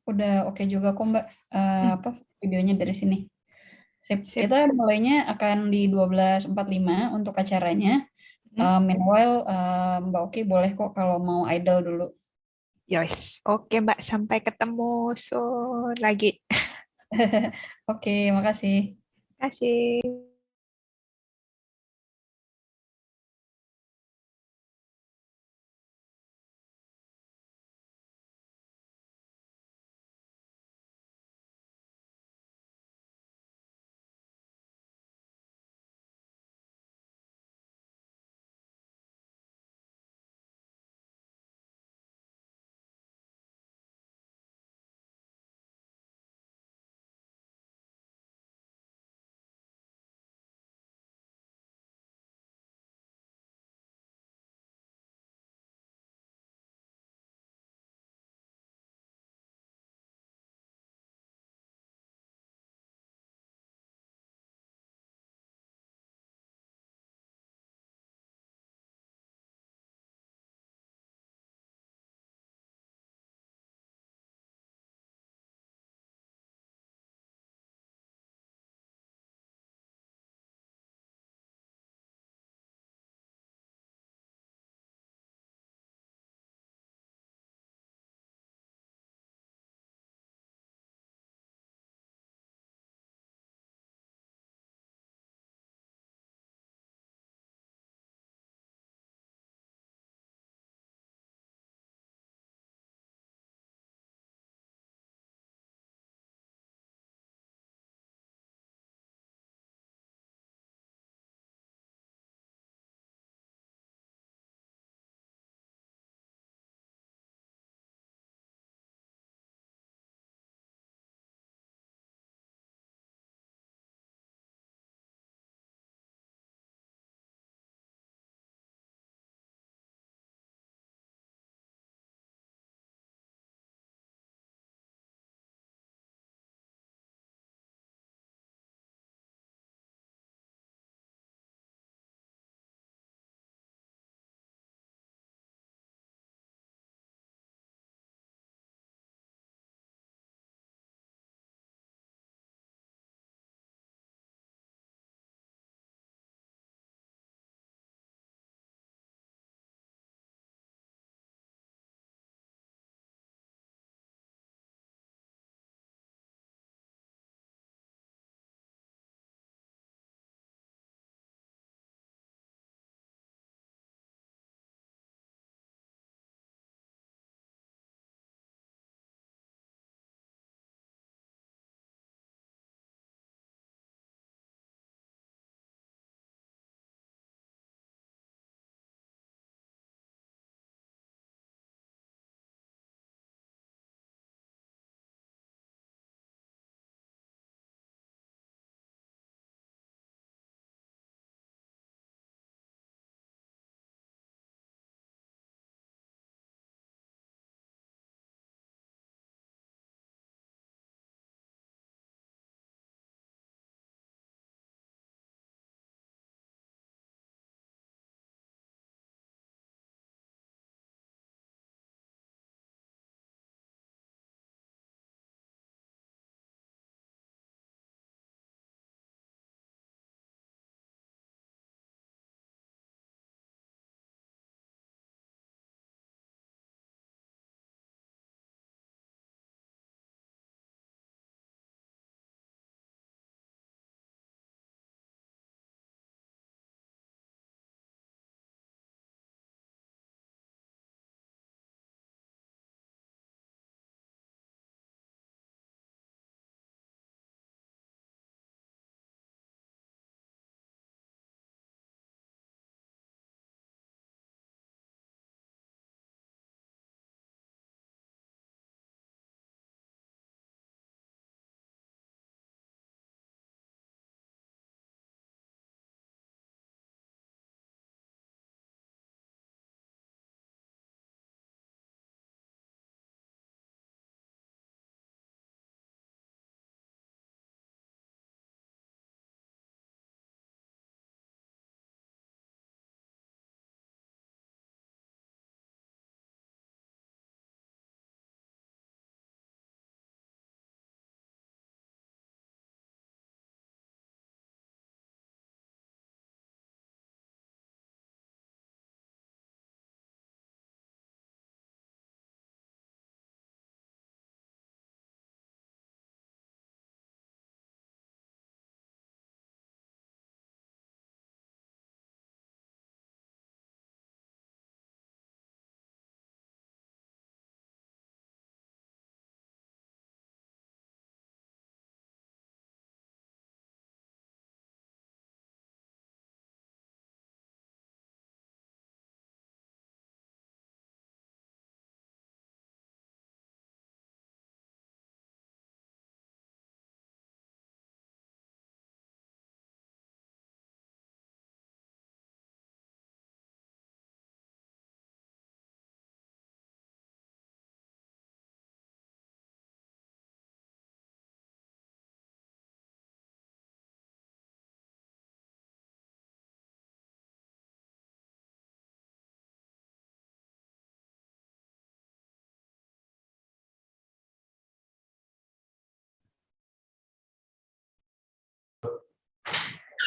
Udah oke juga kok Mbak, Hmm, apa, videonya dari sini. Sip, sip, kita sip. mulainya akan di 12.45 untuk acaranya. Hmm, Meanwhile, Mbak Oki boleh kok kalau mau idle dulu. Yos, oke Mbak, sampai ketemu so lagi. Oke, makasih. Kasih.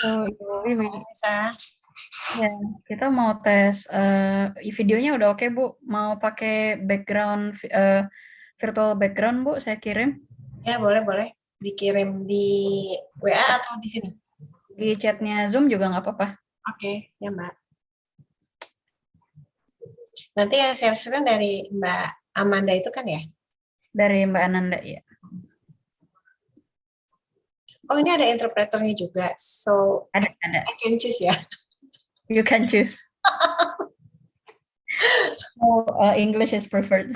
Oh, Ibu Wiwi. Bisa. Ya, kita mau tes videonya udah oke, Bu. Mau pakai background virtual background, Bu, saya kirim. Ya, boleh. Dikirim di WA atau di sini? Di chatnya Zoom juga nggak apa-apa. Oke, ya Mbak. Nanti yang share screen dari Mbak Amanda itu kan ya? Dari Mbak Ananda, ya. Oh, ini ada interpreternya juga. So, Ada. I can choose ya? You can choose. Oh, English is preferred.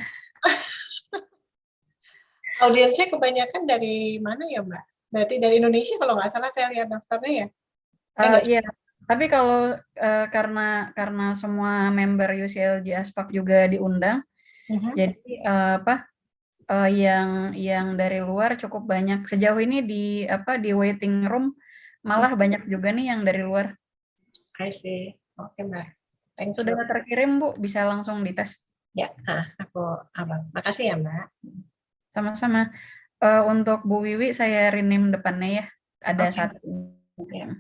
Audiensnya kebanyakan dari mana ya, Mbak? Berarti dari Indonesia kalau nggak salah saya lihat daftarnya ya? Iya, tapi kalau karena semua member UCLG Aspak juga diundang, jadi yang dari luar cukup banyak. Sejauh ini di waiting room malah banyak juga nih yang dari luar. I see. Oke, Mbak. Thank you. Sudah terkirim, Bu, bisa langsung dites. Ya, aku abang. Makasih ya, Mbak. Sama-sama. Untuk Bu Wiwi saya rename depannya ya. Ada satu. Ya.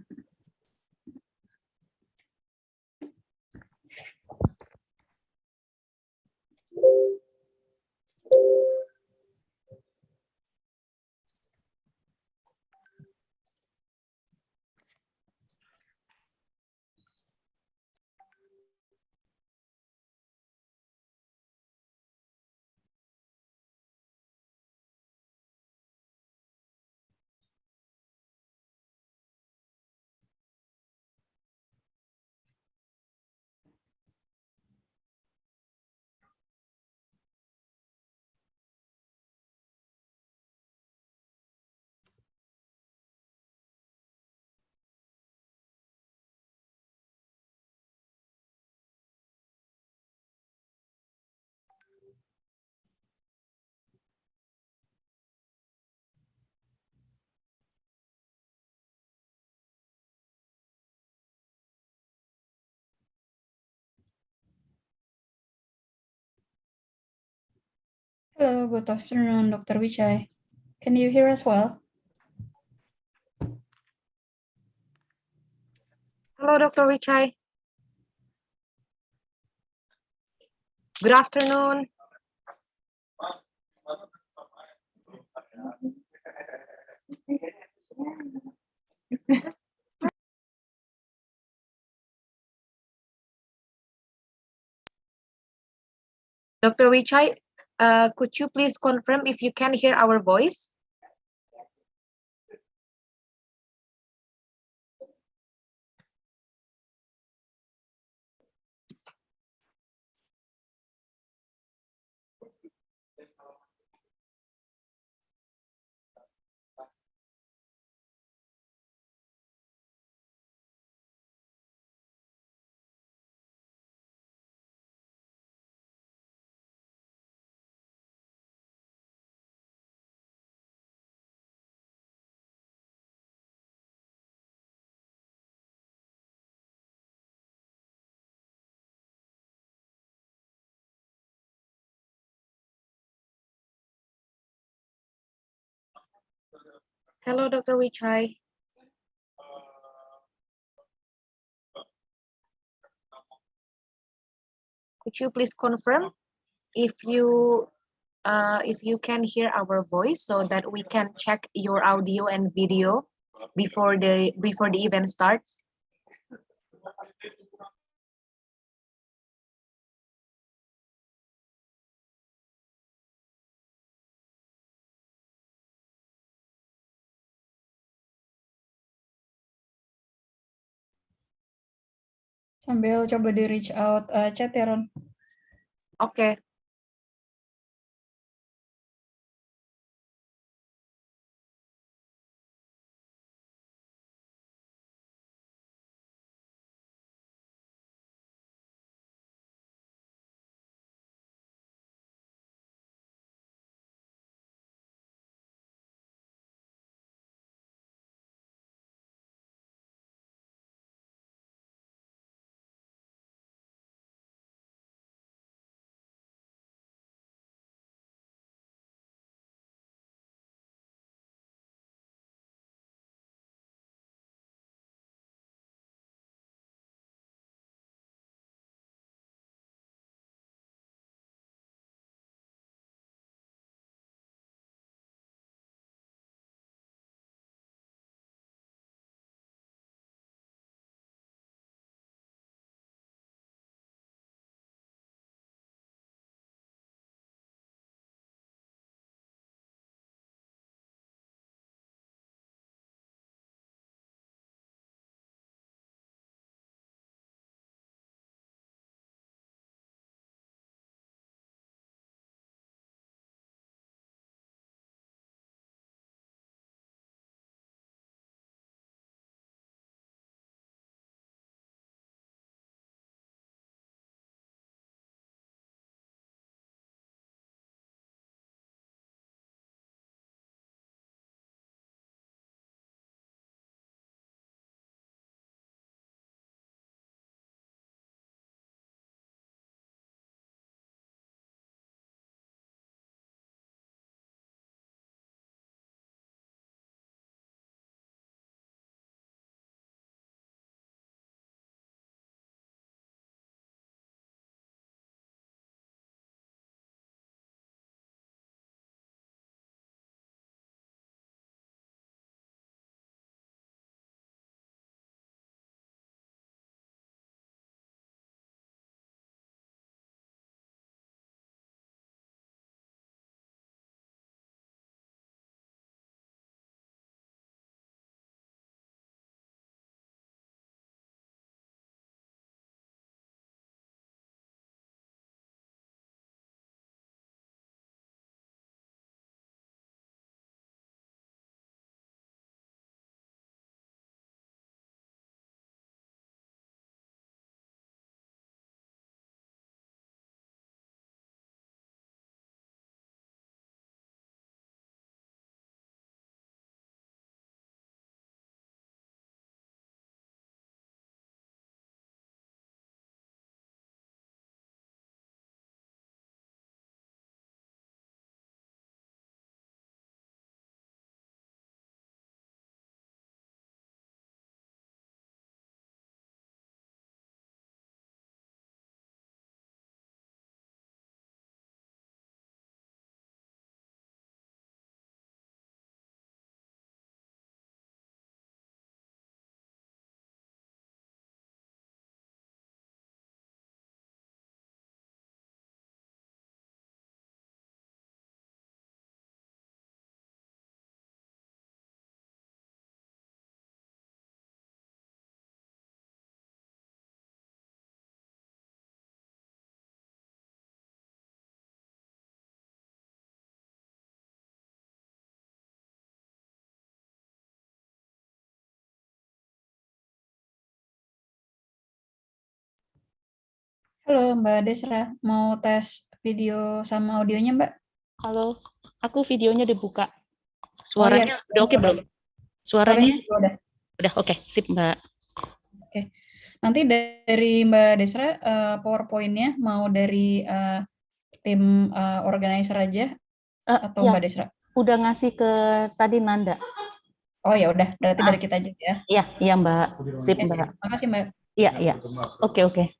Hello, good afternoon, Dr. Wichai. Can you hear us well? Hello, Dr. Wichai. Good afternoon. Dr. Wichai, could you please confirm if you can hear our voice? Hello, Dr. Wichai. Could you please confirm if you can hear our voice so that we can check your audio and video before the event starts? Sambil coba di reach out chat ya, Ron. Oke. Halo Mbak Desra, mau tes video sama audionya Mbak? Halo, aku videonya dibuka. Oh iya, Suaranya udah oke belum? Suaranya suaranya juga udah oke, sip Mbak. Oke. Nanti dari Mbak Desra, PowerPoint-nya mau dari tim organizer aja atau Ya, Mbak Desra? udah ngasih ke tadi Nanda. Oh ya udah, berarti dari kita aja ya. Iya, iya Mbak. Sip Oke, Mbak. makasih Mbak. Iya, iya. Oke.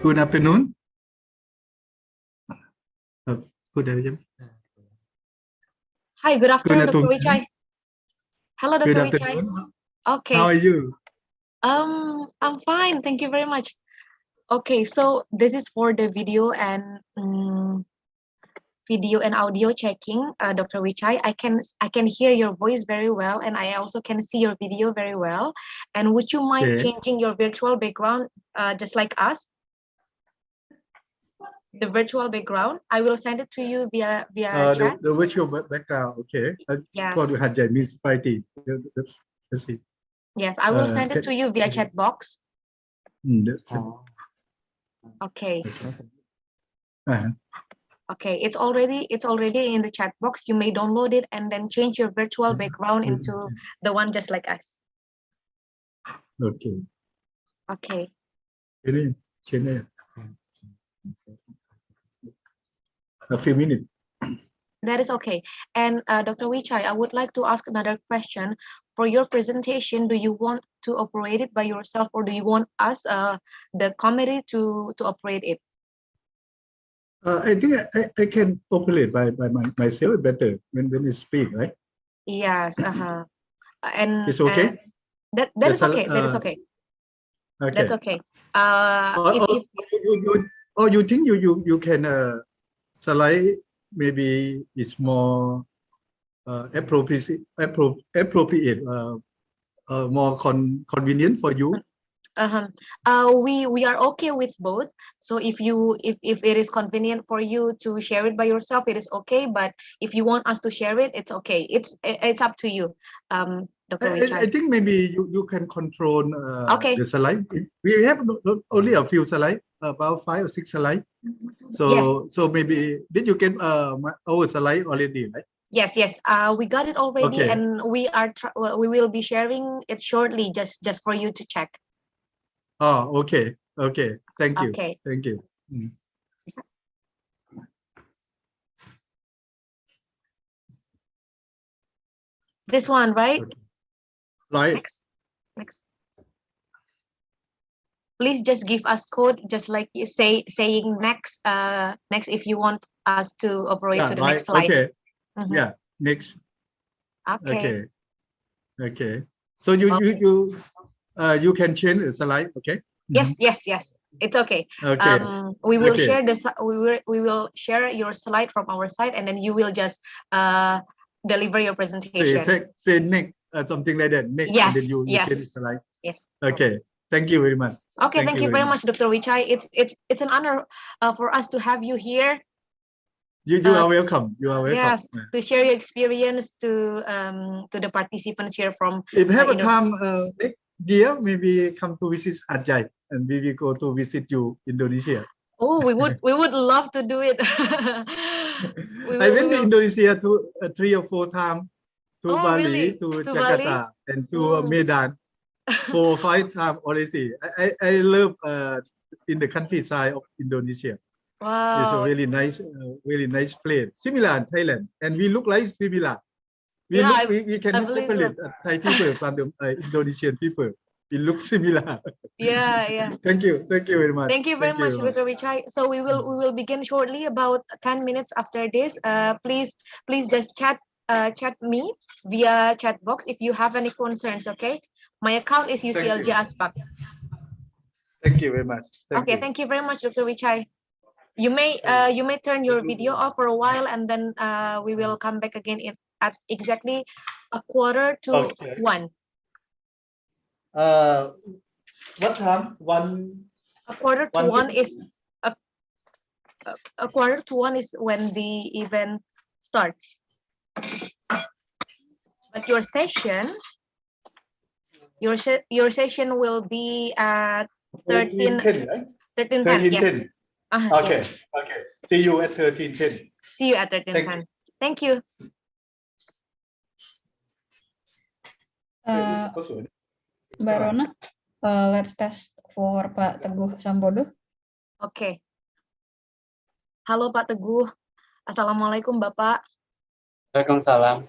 Good afternoon. Good afternoon. Hi, good afternoon, Dr. afternoon. Wichai. Hello, Dr. Good Wichai. afternoon. Okay. How are you? I'm fine. Thank you very much. Okay, so this is for the video and audio checking, Dr. Wichai. I can hear your voice very well, and I also can see your video very well. And would you mind Okay. changing your virtual background, just like us? The virtual background. I will send it to you via chat. The virtual background. Okay. Yes. For the Hanjai municipality. Let's see. Yes, I will send it to you via chat box. Okay. Okay, it's already in the chat box. You may download it and then change your virtual background into the one just like us. Okay. Okay. A few minutes. That is okay. And Dr. Wichai, I would like to ask another question. For your presentation, do you want to operate it by yourself, or do you want us, the committee, to operate it? I think I can operate by myself better when I speak, right? Yes. And it's okay. That is okay. That is okay. Okay. That's okay. Or you think you can slide maybe it's more appropriate, more convenient for you. We are okay with both. So if it is convenient for you to share it by yourself, it is okay. But if you want us to share it, it's okay. It's up to you, Dr. Wichai. I think maybe you can control Okay. the slide. We have only a few slides, about 5 or 6 slides. So Yes. So maybe did you get our slide already, right? Yes. We got it already, Okay. and we will be sharing it shortly, just for you to check. Oh, okay. Thank you. Okay. Thank you. This one, right? Okay. Right. Next. Please just give us code, just like you saying next. Next, if you want us to operate to the next slide. Okay. Yeah. Next. Okay. Okay. So you can change the slide. Okay. Yes. It's okay. Okay. We will Okay. share we will share your slide from our side, and then you will just deliver your presentation. Say next, something like that. Next, Yes, and then you yes. change the slide. Yes. Okay. Thank you very much. Okay, thank you very much, Dr. Wichai. It's an honor for us to have you here. You are welcome. You are welcome. Yes, to share your experience to the participants here from. If you have a time next year, maybe come to visit Aceh, and we will go to visit you Indonesia. Oh, we would love to do it. I went to Indonesia 3 or 4 times, to Oh, Bali, really? to To Jakarta, and to Oh. Medan. 4 or 5 times already. I love in the countryside of Indonesia. It's a Wow. really nice place. Similar in Thailand, and we look like similar. Yeah, We cannot believe so. separate Thai people from the Indonesian people. We look similar. Yeah. Thank you very much. Thank you very much, Dr. Wichai. So we will begin shortly, about 10 minutes after this. Please just chat me via chat box if you have any concerns. Okay, my account is UCLJ Aspak. Thank you very much. Thank you very much, Dr. Wichai. You may turn your video off for a while, and then we will come back again at exactly 1:45. What time? 1:45 is a 1:45 is when the event starts. But your session will be at 13:10, yes. Okay. Yes. Okay. See you at 13:10. See you at 13:10. Thank you. Mbak Rona, let's test for Pak Teguh Sambodo. Oke. Halo Pak Teguh. Assalamualaikum Bapak. Waalaikumsalam.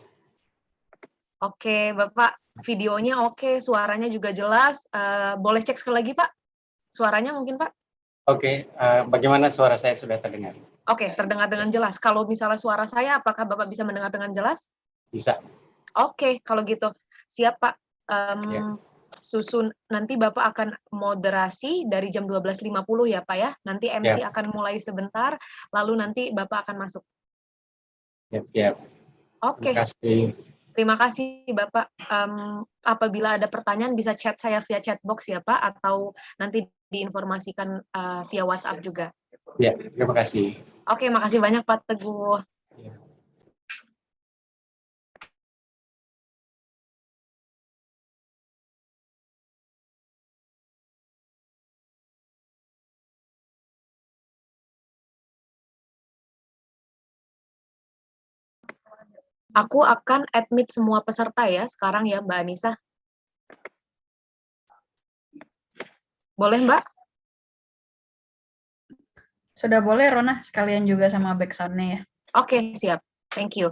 Oke, Bapak, videonya oke, suaranya juga jelas. Boleh cek sekali lagi, Pak? Suaranya mungkin, Pak? Oke, bagaimana suara saya sudah terdengar? Oke, terdengar dengan jelas. Kalau misalnya suara saya, apakah Bapak bisa mendengar dengan jelas? Bisa. Oke, kalau gitu. Siap, Pak. Ya. Susun, nanti Bapak akan moderasi dari jam 12.50 ya, Pak ya? Nanti MC akan mulai sebentar, lalu nanti Bapak akan masuk. Ya, siap. Oke. Terima kasih. Terima kasih Bapak. Apabila ada pertanyaan bisa chat saya via chatbox ya Pak, atau nanti diinformasikan via WhatsApp juga. Ya, terima kasih. Oke, makasih banyak Pak Teguh. Ya. Aku akan admit semua peserta ya sekarang ya Mbak Anissa. Boleh Mbak? Sudah boleh Rona, sekalian juga sama backsound-nya ya. Oke, siap. Thank you.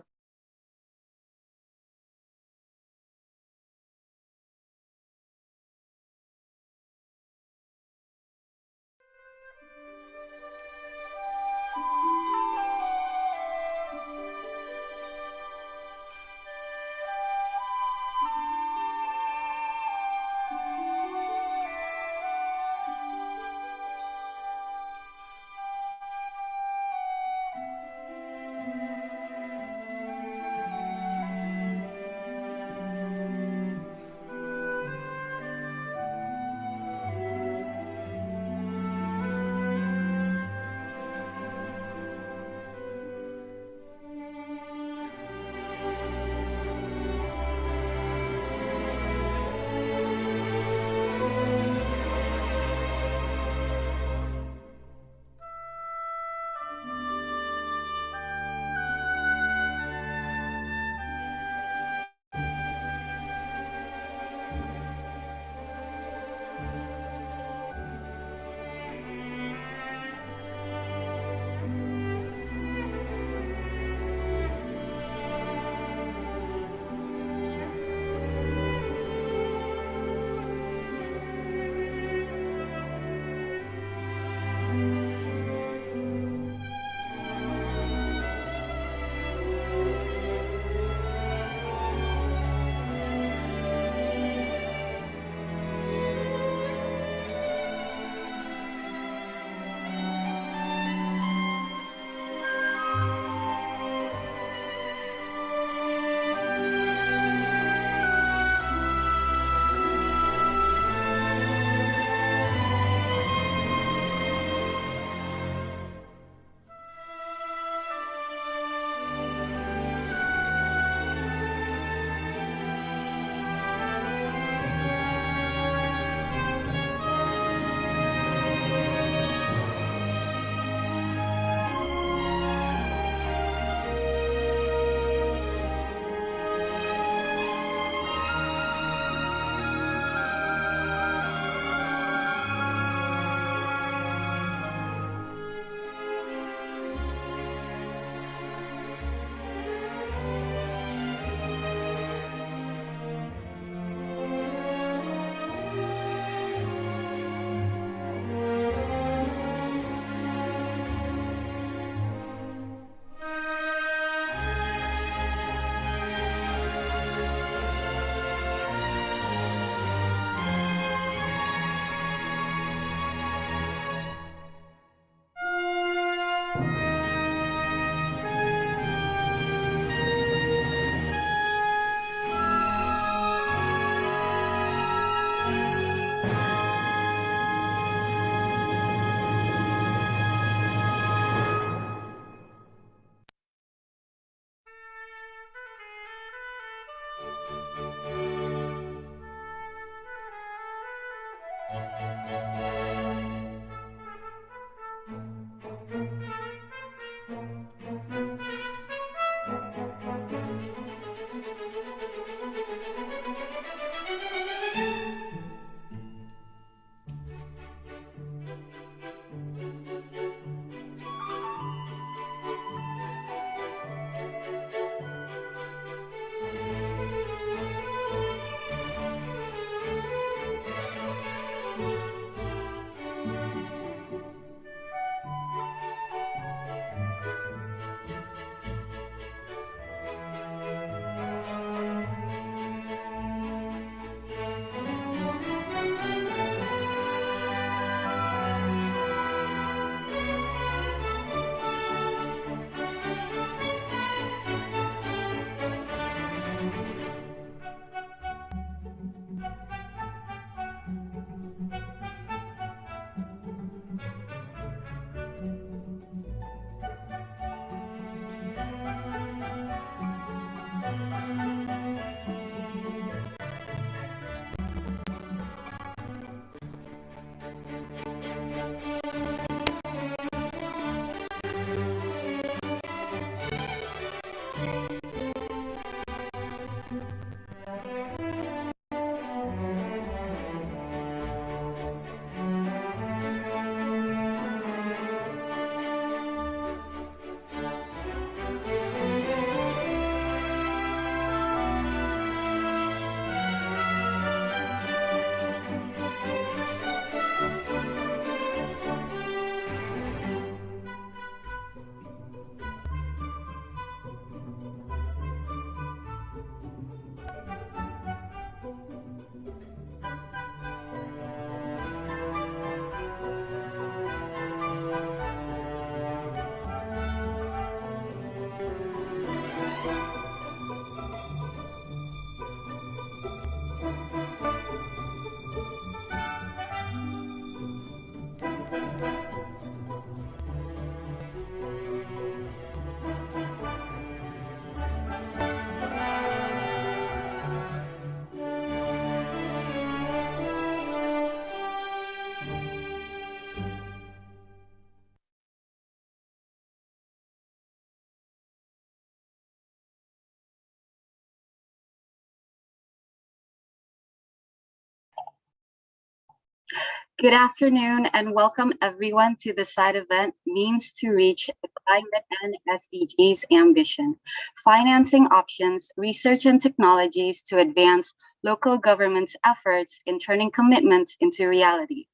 Good afternoon and welcome everyone to the side event Means to Reach the Climate and SDGs Ambition, Financing Options, Research and Technologies to Advance Local Government's Efforts in Turning Commitments into Reality,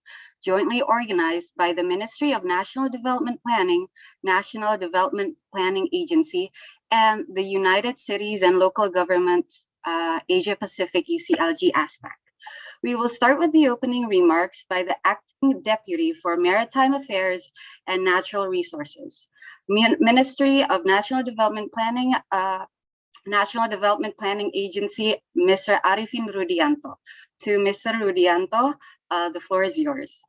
jointly organized by the Ministry of National Development Planning, National Development Planning Agency, and the United Cities and Local Governments Asia Pacific UCLG aspect. We will start with the opening remarks by the Acting Deputy for Maritime Affairs and Natural Resources, Ministry of National Development Planning, National Development Planning Agency, Mr. Arifin Rudianto. To Mr. Rudianto, the floor is yours.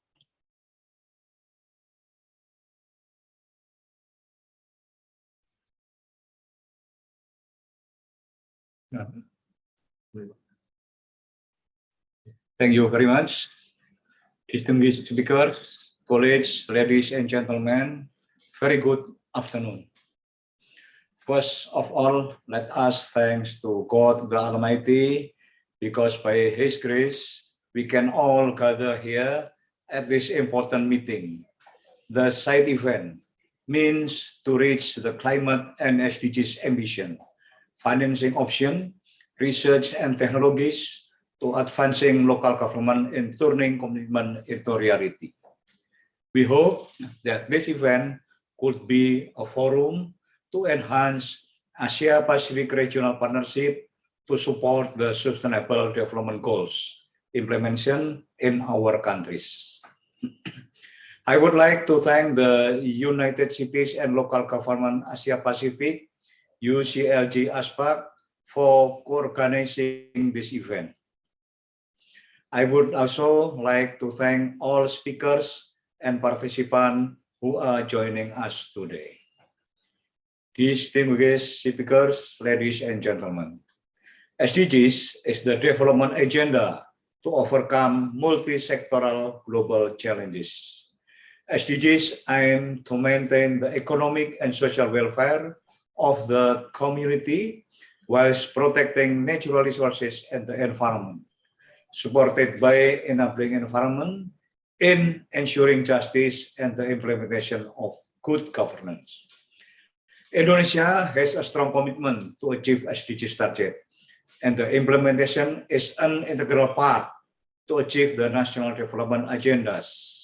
Thank you very much. Distinguished speakers, colleagues, ladies and gentlemen, very good afternoon. First of all, let us thanks to God the Almighty, because by His grace, we can all gather here at this important meeting. The side event means to reach the climate and SDGs ambition, financing option, research and technologies, to advancing local government and turning commitment into reality. We hope that this event could be a forum to enhance Asia-Pacific regional partnership to support the Sustainable Development Goals implementation in our countries. I would like to thank the United Cities and Local Government Asia-Pacific, UCLG ASPAC, for organizing this event. I would also like to thank all speakers and participants who are joining us today. Distinguished speakers, ladies and gentlemen, SDGs is the development agenda to overcome multi-sectoral global challenges. SDGs aim to maintain the economic and social welfare of the community whilst protecting natural resources and the environment, supported by enabling environment in ensuring justice and the implementation of good governance. Indonesia has a strong commitment to achieve SDGs target, and the implementation is an integral part to achieve the national development agendas.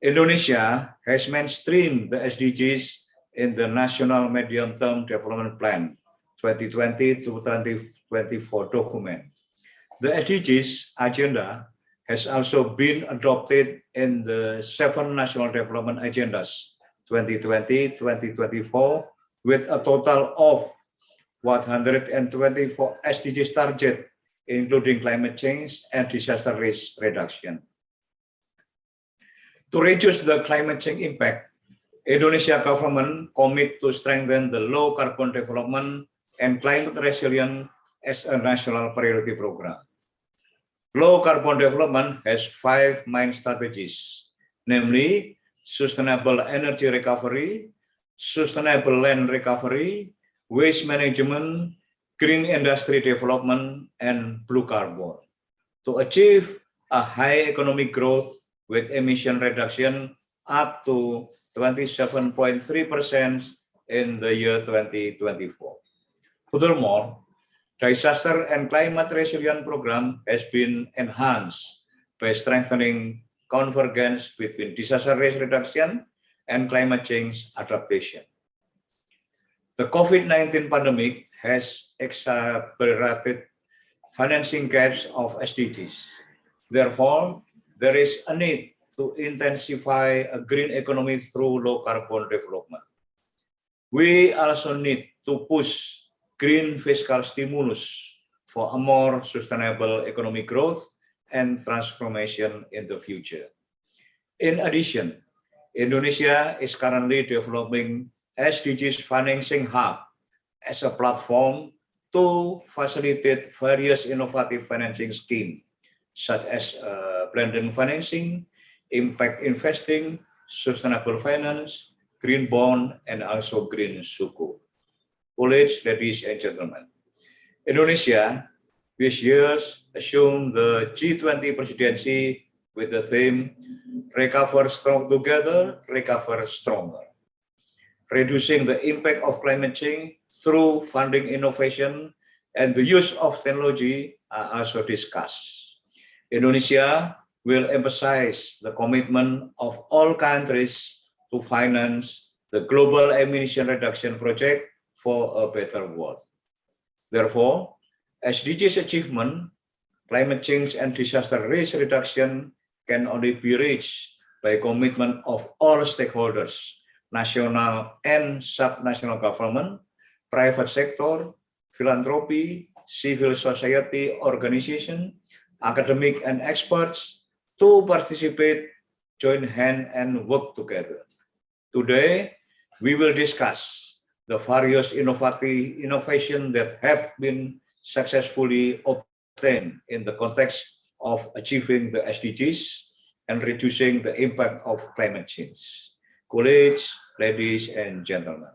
Indonesia has mainstreamed the SDGs in the National Medium-Term Development Plan 2020 to 2024 document. The SDGs agenda has also been adopted in the 7 National Development Agendas 2020-2024 with a total of 124 SDGs target, including climate change and disaster risk reduction. To reduce the climate change impact, Indonesia government commit to strengthen the low carbon development and climate resilience as a national priority program. Low carbon development has 5 main strategies, namely sustainable energy recovery, sustainable land recovery, waste management, green industry development, and blue carbon. To achieve a high economic growth with emission reduction up to 27.3% in the year 2024. Furthermore, disaster and climate resilience program has been enhanced by strengthening convergence between disaster risk reduction and climate change adaptation. The COVID-19 pandemic has exacerbated financing gaps of SDGs. Therefore, there is a need to intensify a green economy through low carbon development. We also need to push green fiscal stimulus for a more sustainable economic growth and transformation in the future. In addition, Indonesia is currently developing SDGs Financing Hub as a platform to facilitate various innovative financing schemes, such as blended financing, impact investing, sustainable finance, green bond, and also green suku. Colleagues, ladies and gentlemen, Indonesia this year assumed the G20 presidency with the theme Recover Strong Together, Recover Stronger. Reducing the impact of climate change through funding innovation and the use of technology are also discussed. Indonesia will emphasize the commitment of all countries to finance the global emission reduction project for a better world. Therefore, SDGs achievement, climate change and disaster risk reduction can only be reached by commitment of all stakeholders, national and subnational government, private sector, philanthropy, civil society organization, academic and experts to participate, join hands and work together. Today, we will discuss the various innovations that have been successfully obtained in the context of achieving the SDGs and reducing the impact of climate change. Colleagues, ladies and gentlemen.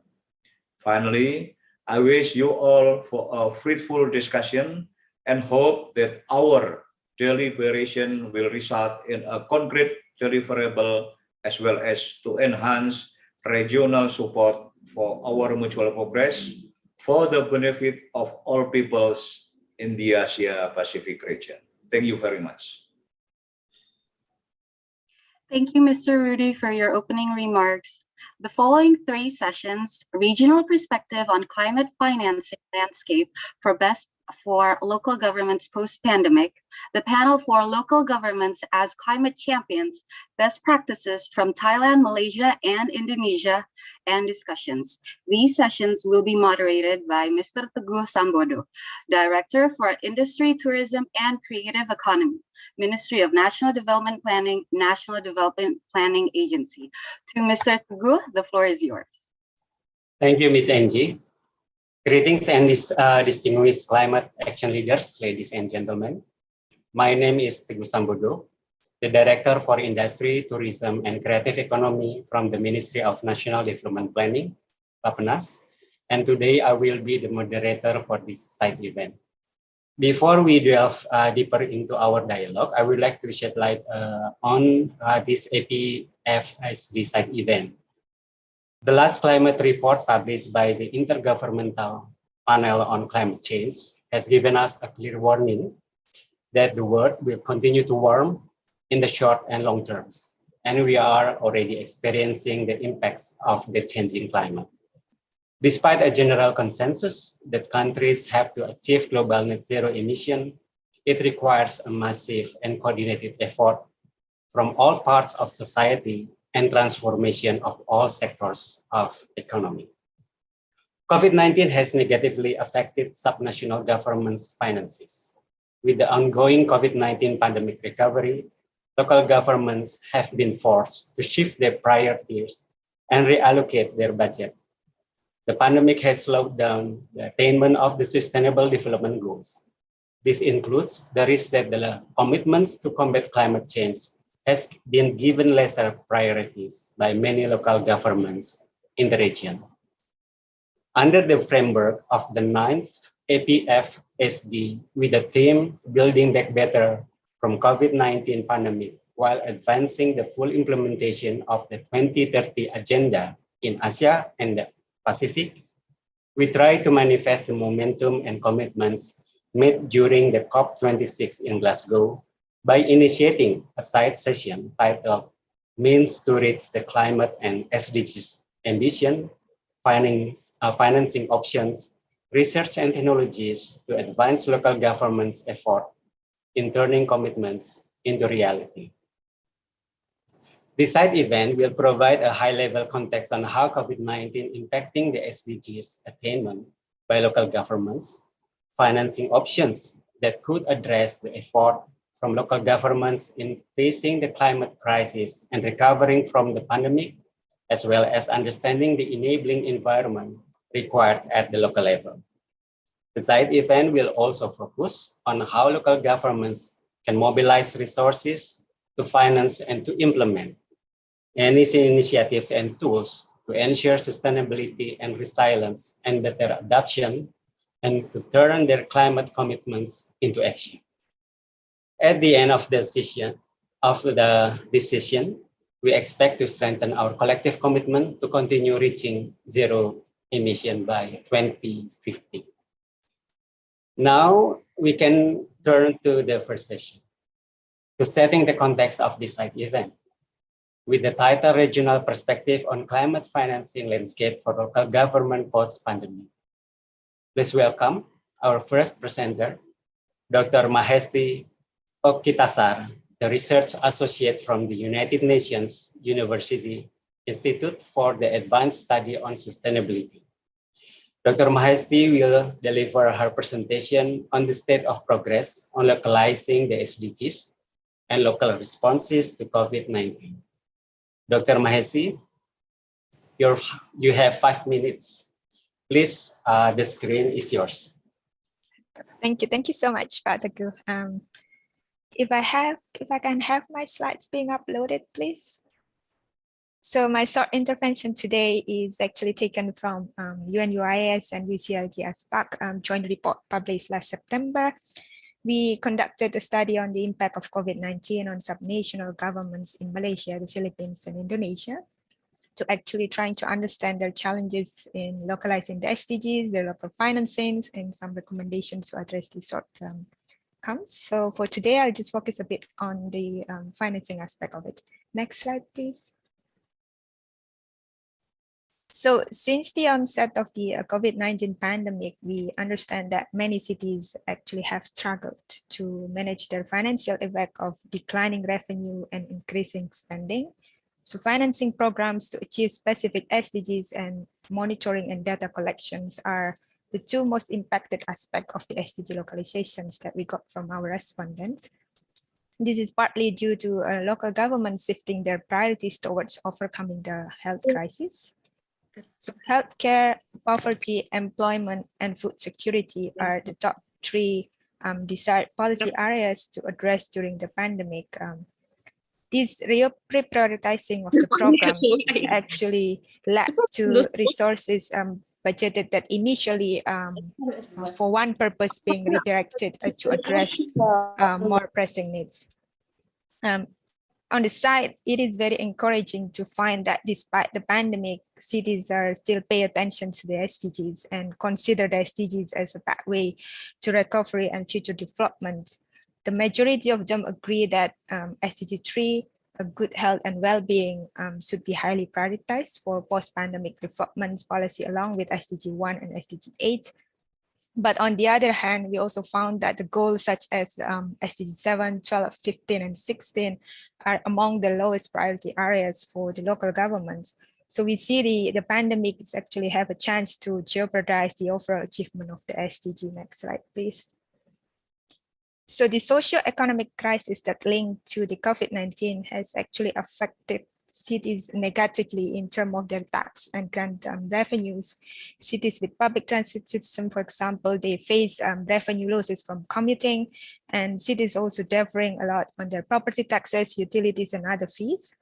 Finally, I wish you all for a fruitful discussion and hope that our deliberation will result in a concrete deliverable as well as to enhance regional support for our mutual progress for the benefit of all peoples in the Asia-Pacific region. Thank you very much. Thank you, Mr. Rudy, for your opening remarks. The following 3 sessions, Regional Perspective on Climate Financing Landscape for Local Governments Post-Pandemic, the Panel for Local Governments as Climate Champions, Best Practices from Thailand, Malaysia, and Indonesia, and discussions. These sessions will be moderated by Mr. Teguh Sambodo, Director for Industry, Tourism, and Creative Economy, Ministry of National Development Planning, National Development Planning Agency. To Mr. Teguh, the floor is yours. Thank you, Ms. Angie. Greetings and distinguished climate action leaders, ladies and gentlemen. My name is Teguh Sambodo, the Director for Industry, Tourism, and Creative Economy from the Ministry of National Development Planning, Bappenas, and today I will be the moderator for this side event. Before we delve deeper into our dialogue, I would like to shed light on this APFSD side event. The last climate report published by the Intergovernmental Panel on Climate Change has given us a clear warning that the world will continue to warm in the short and long terms, and we are already experiencing the impacts of the changing climate. Despite a general consensus that countries have to achieve global net zero emission, it requires a massive and coordinated effort from all parts of society and transformation of all sectors of economy. COVID-19 has negatively affected subnational governments' finances. With the ongoing COVID-19 pandemic recovery, local governments have been forced to shift their priorities and reallocate their budget. The pandemic has slowed down the attainment of the Sustainable Development Goals. This includes the risk that the commitments to combat climate change has been given lesser priorities by many local governments in the region. Under the framework of the 9th APFSD with the theme Building Back Better from COVID-19 pandemic while advancing the full implementation of the 2030 agenda in Asia and the Pacific, we try to manifest the momentum and commitments made during the COP26 in Glasgow by initiating a side session titled Means to Reach the Climate and SDGs Ambition, Financing Options, Research and Technologies to Advance Local Governments' Effort in Turning Commitments into Reality. This side event will provide a high-level context on how COVID-19 impacting the SDGs attainment by local governments, financing options that could address the effort from local governments in facing the climate crisis and recovering from the pandemic, as well as understanding the enabling environment required at the local level. The side event will also focus on how local governments can mobilize resources to finance and to implement any initiatives and tools to ensure sustainability and resilience and better adaptation and to turn their climate commitments into action. At the end of the session, we expect to strengthen our collective commitment to continue reaching zero emission by 2050. Now we can turn to the first session, to setting the context of this side event, with the title Regional Perspective on Climate Financing Landscape for Local Government Post-Pandemic. Please welcome our first presenter, Dr. Mahesti Okkitasar, the Research Associate from the United Nations University Institute for the Advanced Study on Sustainability. Dr. Mahesti will deliver her presentation on the state of progress on localizing the SDGs and local responses to COVID-19. Dr. Mahesti, you have 5 minutes. Please, the screen is yours. Thank you so much, Pak Teguh. If I can have my slides being uploaded, please. So my short intervention today is actually taken from UNUIS and UCLG ASPAC joint report published last September. We conducted a study on the impact of COVID-19 on subnational governments in Malaysia, the Philippines, and Indonesia, to actually trying to understand their challenges in localizing the SDGs, their local financings, and some recommendations to address the short-term outcomes. So for today, I'll just focus a bit on the financing aspect of it. Next slide, please. So since the onset of the COVID-19 pandemic, we understand that many cities actually have struggled to manage their financial effect of declining revenue and increasing spending. So financing programs to achieve specific SDGs and monitoring and data collections are the two most impacted aspects of the SDG localizations that we got from our respondents. This is partly due to local governments shifting their priorities towards overcoming the health crisis. So healthcare, poverty, employment, and food security are the top three desired policy areas to address during the pandemic. This reprioritizing of the programs actually led to resources budgeted that initially for one purpose being redirected to address more pressing needs. On the side, it is very encouraging to find that despite the pandemic, cities are still pay attention to the SDGs and consider the SDGs as a pathway to recovery and future development. The majority of them agree that SDG 3, good health and well-being, should be highly prioritized for post-pandemic development policy along with SDG 1 and SDG 8. But on the other hand, we also found that the goals such as SDG 7, 12, 15, and 16 are among the lowest priority areas for the local governments. So we see the pandemic is actually have a chance to jeopardize the overall achievement of the SDG. Next slide, please. So the socio-economic crisis that linked to the COVID-19 has actually affected cities negatively in terms of their tax and grant revenues. Cities with public transit system, for example, they face revenue losses from commuting, and cities also differing a lot on their property taxes, utilities, and other fees.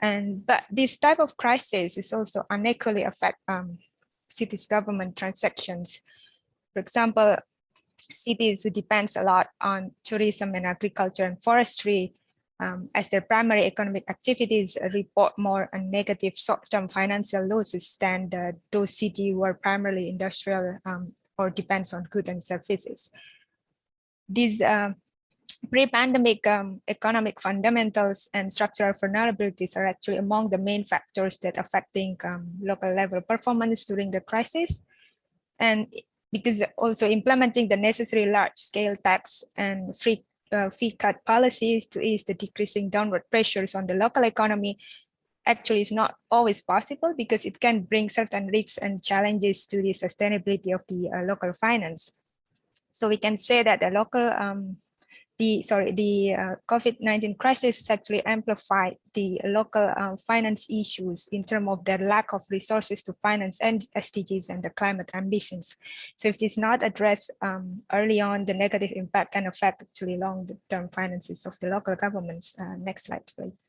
But this type of crisis is also unequally affect cities' government transactions. For example, cities who depends a lot on tourism and agriculture and forestry as their primary economic activities report more negative short-term financial losses than those cities who are primarily industrial or depends on goods and services. These pre-pandemic economic fundamentals and structural vulnerabilities are actually among the main factors that affecting local level performance during the crisis. And because also implementing the necessary large-scale tax and fee cut policies to ease the decreasing downward pressures on the local economy actually is not always possible because it can bring certain risks and challenges to the sustainability of the local finance. So we can say that the local COVID-19 crisis has actually amplified the local finance issues in terms of their lack of resources to finance and SDGs and the climate ambitions. So if it is not addressed early on, the negative impact can affect actually long-term finances of the local governments. Next slide, please.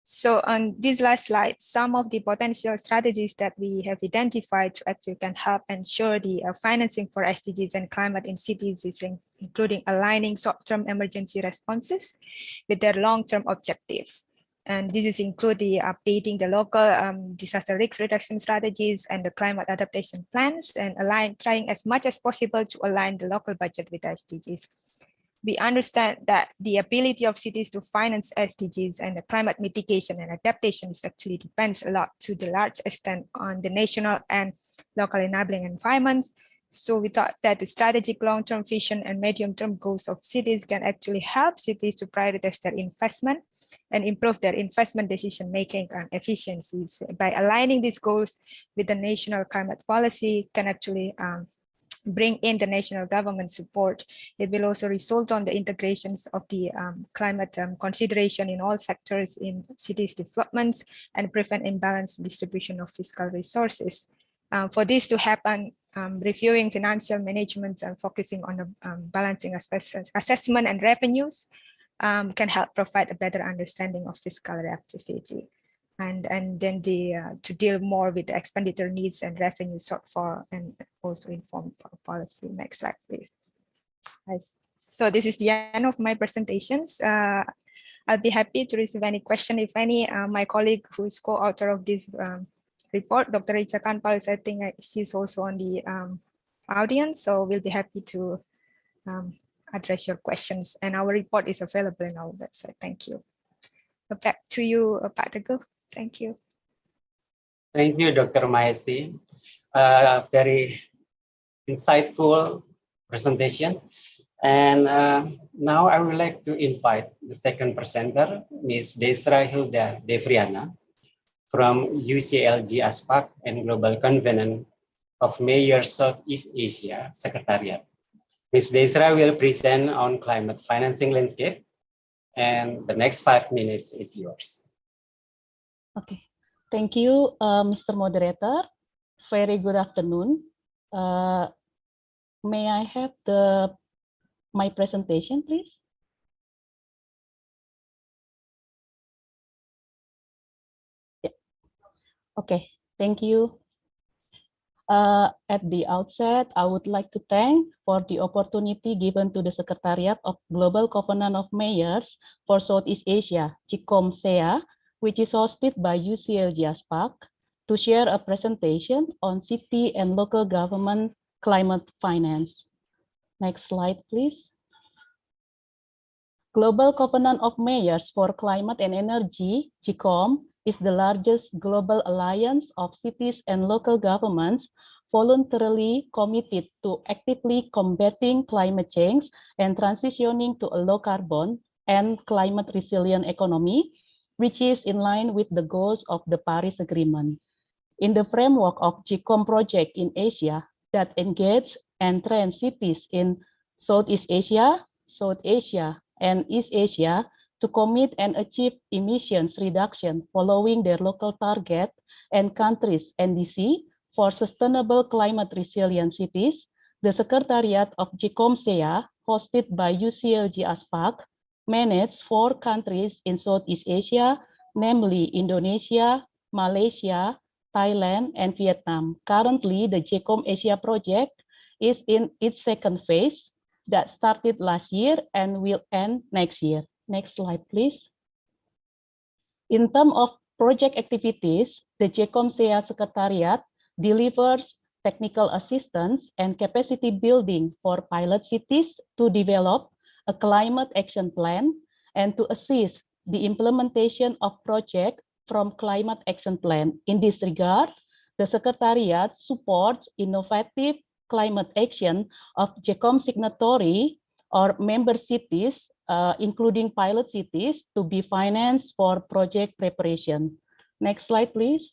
So on this last slide, some of the potential strategies that we have identified to actually can help ensure the financing for SDGs and climate in cities is including aligning short-term emergency responses with their long-term objective. And this is include the updating the local disaster risk reduction strategies and the climate adaptation plans and trying as much as possible to align the local budget with SDGs. We understand that the ability of cities to finance SDGs and the climate mitigation and adaptation is actually depends a lot to the large extent on the national and local enabling environments. So we thought that the strategic long-term vision and medium-term goals of cities can actually help cities to prioritize their investment and improve their investment decision-making and efficiencies. By aligning these goals with the national climate policy can actually bring in the national government support. It will also result on the integrations of the climate consideration in all sectors in cities developments and prevent imbalanced distribution of fiscal resources. For this to happen, reviewing financial management and focusing on the balancing assessment and revenues can help provide a better understanding of fiscal reactivity. And then to deal more with the expenditure needs and revenue shortfall and also inform policy. Next slide, please. So this is the end of my presentations. I'll be happy to receive any question, if any. My colleague who is co-author of this report, Dr. Richa Kanpal, I think she's also on the audience, so we'll be happy to address your questions. And our report is available in our website. Thank you. Back to you, Pak Teguh. Thank you. Thank you, Dr. Mahesi. Very insightful presentation. And now I would like to invite the second presenter, Ms. Desra Hilda Devriana from UCLG ASPAC and Global Convener of Mayors Southeast Asia Secretariat. Ms. Desra will present on climate financing landscape, and the next 5 minutes is yours. Okay, Thank you, Mr. Moderator. Very good afternoon. May I have my presentation, please? Yeah. Okay, thank you. At the outset, I would like to thank for the opportunity given to the Secretariat of Global Covenant of Mayors for Southeast Asia, GCOM-SEA, which is hosted by UCLG ASPAC, to share a presentation on city and local government climate finance. Next slide, please. Global Covenant of Mayors for Climate and Energy, GCOM, is the largest global alliance of cities and local governments voluntarily committed to actively combating climate change and transitioning to a low carbon and climate resilient economy, which is in line with the goals of the Paris Agreement. In the framework of GCOM project in Asia that engage and train cities in Southeast Asia, South Asia, and East Asia to commit and achieve emissions reduction following their local target and countries' NDC for sustainable climate resilient cities, the Secretariat of GCOM-SEA, hosted by UCLG ASPAC, managed 4 countries in Southeast Asia, namely Indonesia, Malaysia, Thailand, and Vietnam. Currently, the GCOM Asia project is in its second phase that started last year and will end next year. Next slide, please. In terms of project activities, the GCOM-SEA Secretariat delivers technical assistance and capacity building for pilot cities to develop a climate action plan and to assist the implementation of projects from climate action plan. In this regard, the Secretariat supports innovative climate action of GCOM signatory or member cities, including pilot cities, to be financed for project preparation. Next slide, please.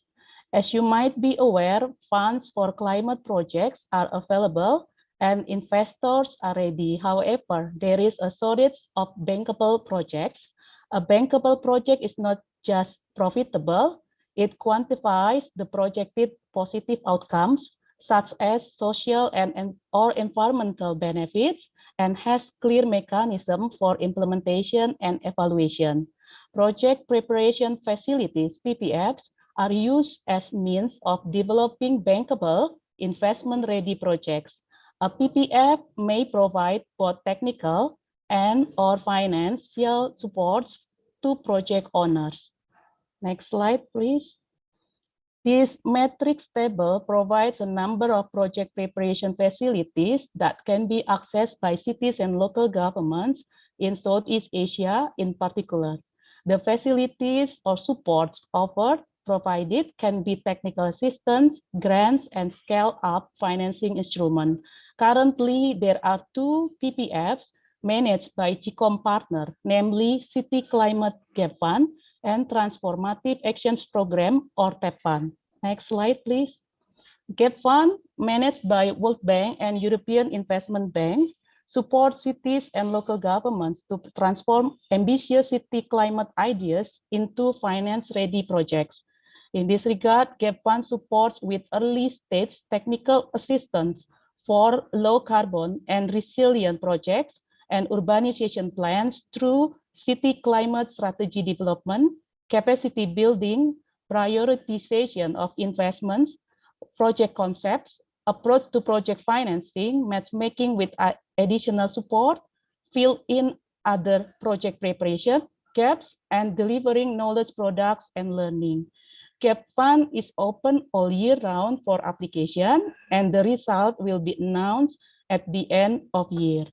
As you might be aware, funds for climate projects are available and investors are ready. However, there is a shortage of bankable projects. A bankable project is not just profitable, it quantifies the projected positive outcomes such as social or environmental benefits, and has clear mechanism for implementation and evaluation. Project preparation facilities, PPFs, are used as means of developing bankable, investment-ready projects. A PPF may provide both technical and/or financial supports to project owners. Next slide, please. This matrix table provides a number of project preparation facilities that can be accessed by cities and local governments in Southeast Asia in particular. The facilities or supports provided can be technical assistance, grants, and scale-up financing instruments. Currently, there are 2 PPFs managed by GCOM partner, namely City Climate Gap Fund and Transformative Actions Program or TAP Fund. Next slide, please. Gap Fund, managed by World Bank and European Investment Bank, supports cities and local governments to transform ambitious city climate ideas into finance-ready projects. In this regard, Gap Fund supports with early-stage technical assistance for low-carbon and resilient projects and urbanization plans through city climate strategy development, capacity building, prioritization of investments, project concepts, approach to project financing, matchmaking with additional support, fill in other project preparation gaps, and delivering knowledge products and learning. Gap Fund is open all year round for application, and the result will be announced at the end of year.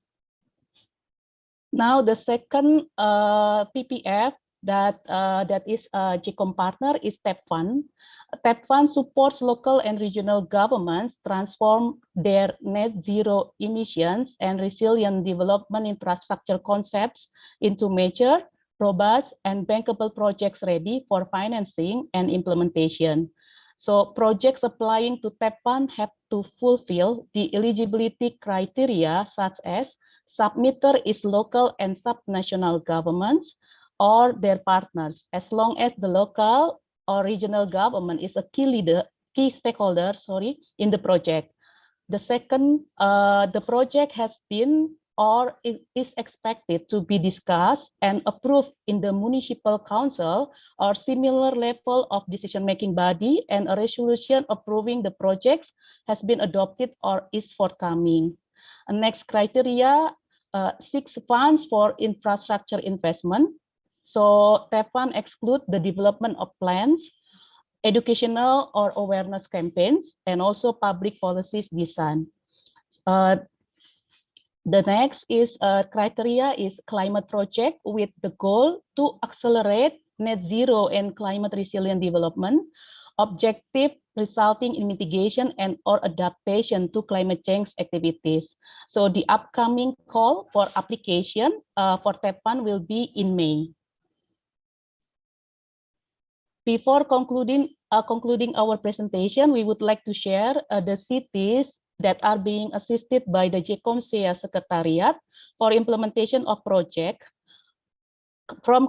Now, the second PPF that is a GCOM partner is TAP Fund. TAP Fund supports local and regional governments transform their net zero emissions and resilient development infrastructure concepts into major, robust, and bankable projects ready for financing and implementation. So projects applying to TAP Fund have to fulfill the eligibility criteria such as submitter is local and subnational governments or their partners, as long as the local or regional government is a key stakeholder, in the project. The second, the project has been or is expected to be discussed and approved in the municipal council or similar level of decision-making body, and a resolution approving the projects has been adopted or is forthcoming. Next criteria, seeks funds for infrastructure investment. So TEPFAN exclude the development of plans, educational or awareness campaigns, and also public policies design. The next is criteria is climate project with the goal to accelerate net zero and climate resilient development, objective resulting in mitigation and or adaptation to climate change activities. So the upcoming call for application for TEPFAN will be in May. Before concluding our presentation, we would like to share the cities that are being assisted by the JCOMSEA Secretariat for implementation of project from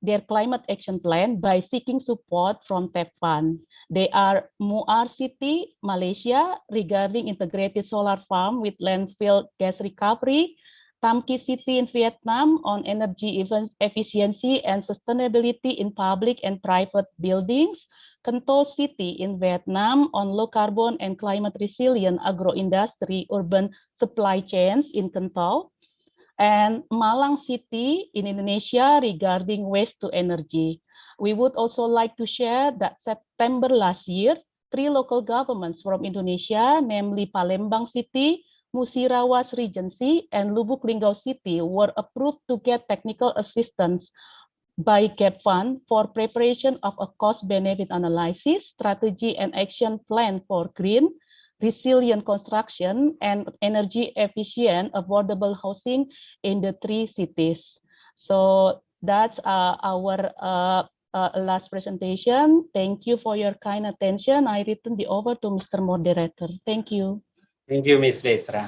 their climate action plan by seeking support from TEPFAN. They are Muar City, Malaysia, regarding integrated solar farm with landfill gas recovery, Tam Kỳ City in Vietnam on energy efficiency and sustainability in public and private buildings, Kento City in Vietnam on low carbon and climate resilient agro-industry urban supply chains in Kento, and Malang City in Indonesia regarding waste to energy. We would also like to share that September last year, 3 local governments from Indonesia, namely Palembang City, Musirawas Regency, and Lubuk Linggau City were approved to get technical assistance by GAP Fund for preparation of a cost-benefit analysis, strategy, and action plan for green, resilient construction, and energy efficient, affordable housing in the 3 cities. So that's our last presentation. Thank you for your kind attention. I return the over to Mr. Moderator. Thank you. Thank you, Ms. Besra.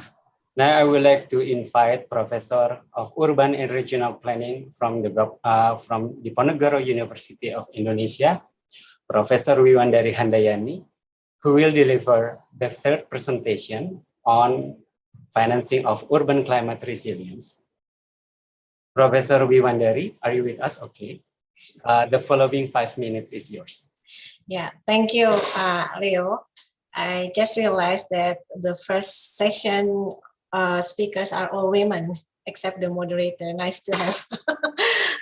Now I would like to invite Professor of Urban and Regional Planning from Diponegoro University of Indonesia, Professor Wiwandari Handayani, who will deliver the 3rd presentation on financing of urban climate resilience. Professor Wiwandari, are you with us? Okay. The following 5 minutes is yours. Yeah, thank you, Leo. I just realized that the first session speakers are all women, except the moderator. Nice to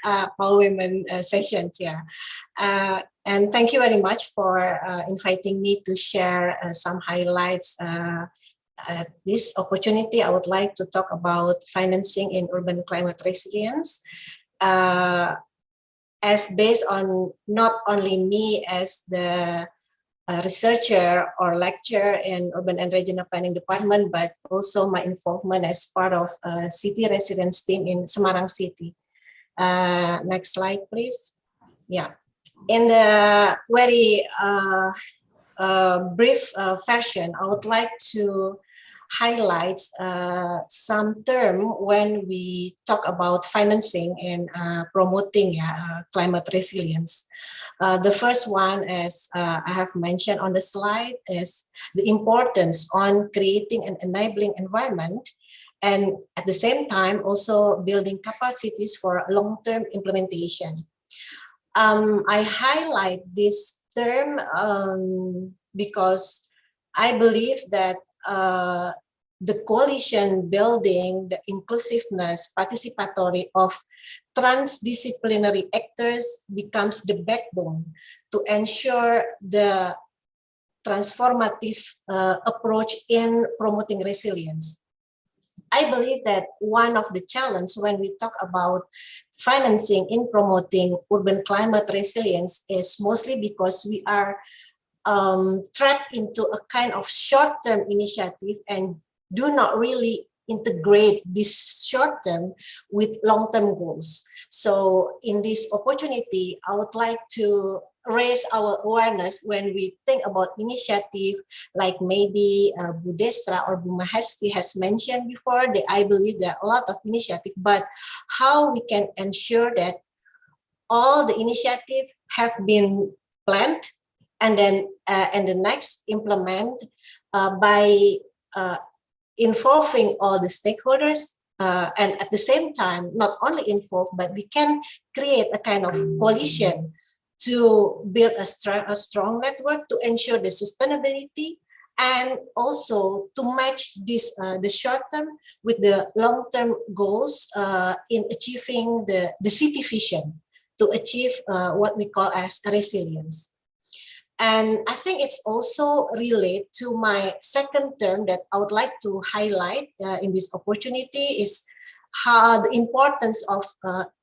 have all women sessions, yeah. And thank you very much for inviting me to share some highlights. At this opportunity, I would like to talk about financing in urban climate resilience. As based on not only me as the researcher or lecturer in Urban and Regional Planning Department, but also my involvement as part of a city residence team in Semarang City. Next slide, please. Yeah. In the very brief version, I would like to highlight some term when we talk about financing and promoting climate resilience. The first one, as I have mentioned on the slide, is the importance on creating an enabling environment, and at the same time also building capacities for long-term implementation. I highlight this term because I believe that the coalition building, the inclusiveness, participatory of transdisciplinary actors becomes the backbone to ensure the transformative approach in promoting resilience. I believe that one of the challenges when we talk about financing in promoting urban climate resilience is mostly because we are trapped into a kind of short-term initiative and do not really integrate this short-term with long-term goals. So in this opportunity, I would like to raise our awareness when we think about initiative like maybe Bu Desra or Bu Mahesti has mentioned before. That I believe there are a lot of initiatives, but how we can ensure that all the initiatives have been planned, and then and the next implement by involving all the stakeholders, and at the same time not only involve, but we can create a kind of coalition to build a strong network to ensure the sustainability, and also to match this the short term with the long term goals in achieving the city vision, to achieve what we call as resilience. And I think it's also related to my second term that I would like to highlight in this opportunity is how the importance of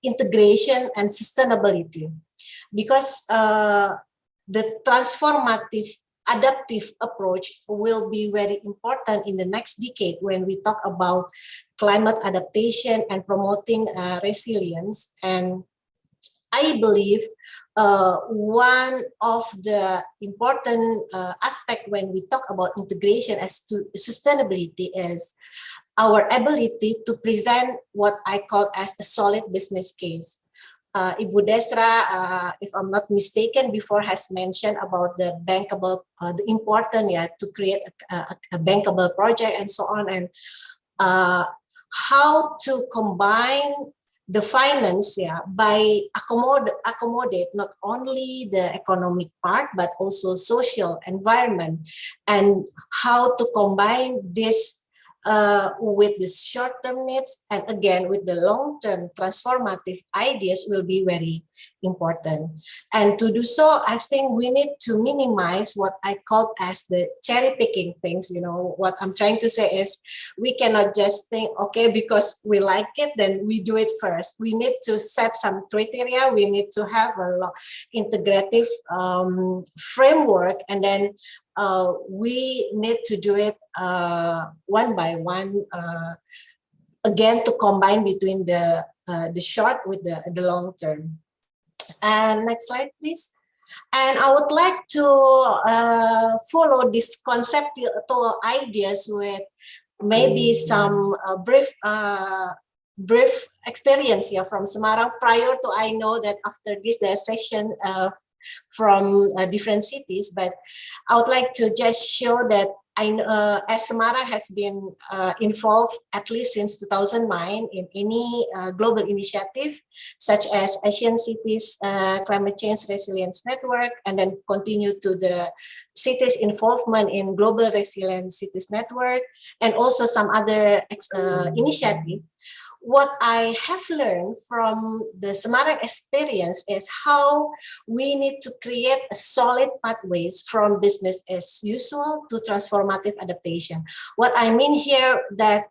integration and sustainability, because the transformative adaptive approach will be very important in the next decade when we talk about climate adaptation and promoting resilience. And I believe one of the important aspect when we talk about integration as to sustainability is our ability to present what I call as a solid business case. Ibu Desra, if I'm not mistaken, before has mentioned about the bankable, the important to create a bankable project and so on, and how to combine the finance by accommodate not only the economic part but also social environment, and how to combine this with the short-term needs and again with the long-term transformative ideas will be very important. And to do so, I think we need to minimize what I call as the cherry picking things. You know, what I'm trying to say is we cannot just think, okay, because we like it, then we do it first. We need to set some criteria. We need to have a integrative framework, and then we need to do it one by one, again, to combine between the short with the long term. And next slide, please. And I would like to follow this conceptual ideas with maybe some brief experience here from Semarang. Prior to, I know that after this session from different cities, but I would like to just show that as Semarang has been involved at least since 2009 in any global initiative such as Asian Cities Climate Change Resilience Network, and then continue to the cities involvement in Global Resilient Cities Network, and also some other initiative. What I have learned from the Semarang experience is how we need to create a solid pathways from business as usual to transformative adaptation. What I mean here that